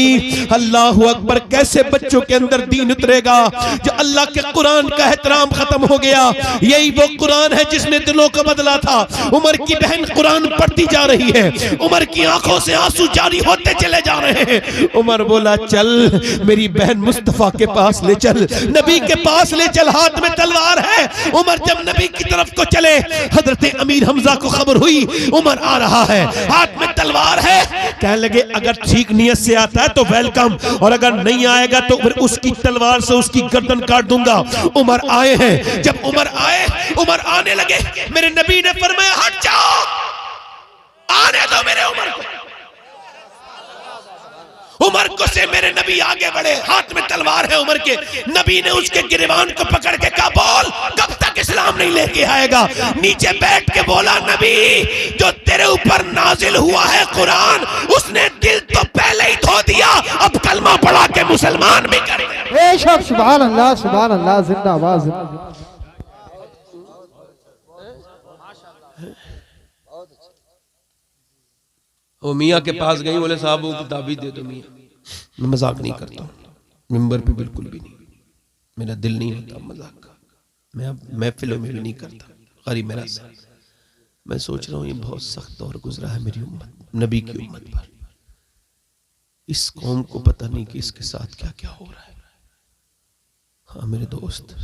अल्लाह अकबर, कैसे बच्चों के अंदर दीन उतरेगा जो अल्लाह के कुरान का एहतराम खत्म हो गया। यही वो कुरान है जिसने दिलों को बदला था। उमर की बहन कुरान पढ़ती जा रही है, उमर की आंखों से आंसू जारी होते चले जा रहे हैं। उमर बोला चल मेरी बहन मुस्तफा के पास ले चल, नबी के पास ले चल, हाथ में तलवार है। उमर जब नबी की तरफ को चले, हजरत अमीर हमजा को खबर हुई उमर आ रहा है, हाथ में तलवार है। कहने लगे अगर ठीक नियत से आता है तो वेलकम, और अगर नहीं आएगा तो फिर उसकी तलवार से उसकी गर्दन काट दूंगा। उमर आए हैं, जब उमर आए, उमर आने लगे, मेरे नबी ने फरमाया हट जाओ, आने दो मेरे उमर को। उमर को से मेरे नबी आगे बढ़े, हाथ में तलवार है उमर के। नबी ने उसके गिरबान को पकड़ के कहा बोल कब तक इस्लाम नहीं लेके आएगा। नीचे बैठ के बोला नबी जो तेरे ऊपर नाजिल हुआ है कुरान, उसने दिल तो पहले ही धो दिया, अब कलमा पढ़ा के मुसलमान भी करेंगे। बेशक सुभान अल्लाह जिंदाबाद जिंदाबाद। वो मियाँ के पास गई, बोले साहब वो किताबी दे दो मियाँ। मैं मजाक नहीं करता हूँ, मिंबर पे बिल्कुल भी नहीं, मेरा दिल नहीं होता मजाक का, मैं अब महफिलों में भी नहीं करता। गरीब मेरा साथ, मैं सोच रहा हूँ ये बहुत सख्त दौर गुजरा है मेरी उम्मत, नबी की उम्मत पर। इस कौम को पता नहीं कि इसके साथ क्या क्या हो रहा है। हाँ मेरे दोस्त,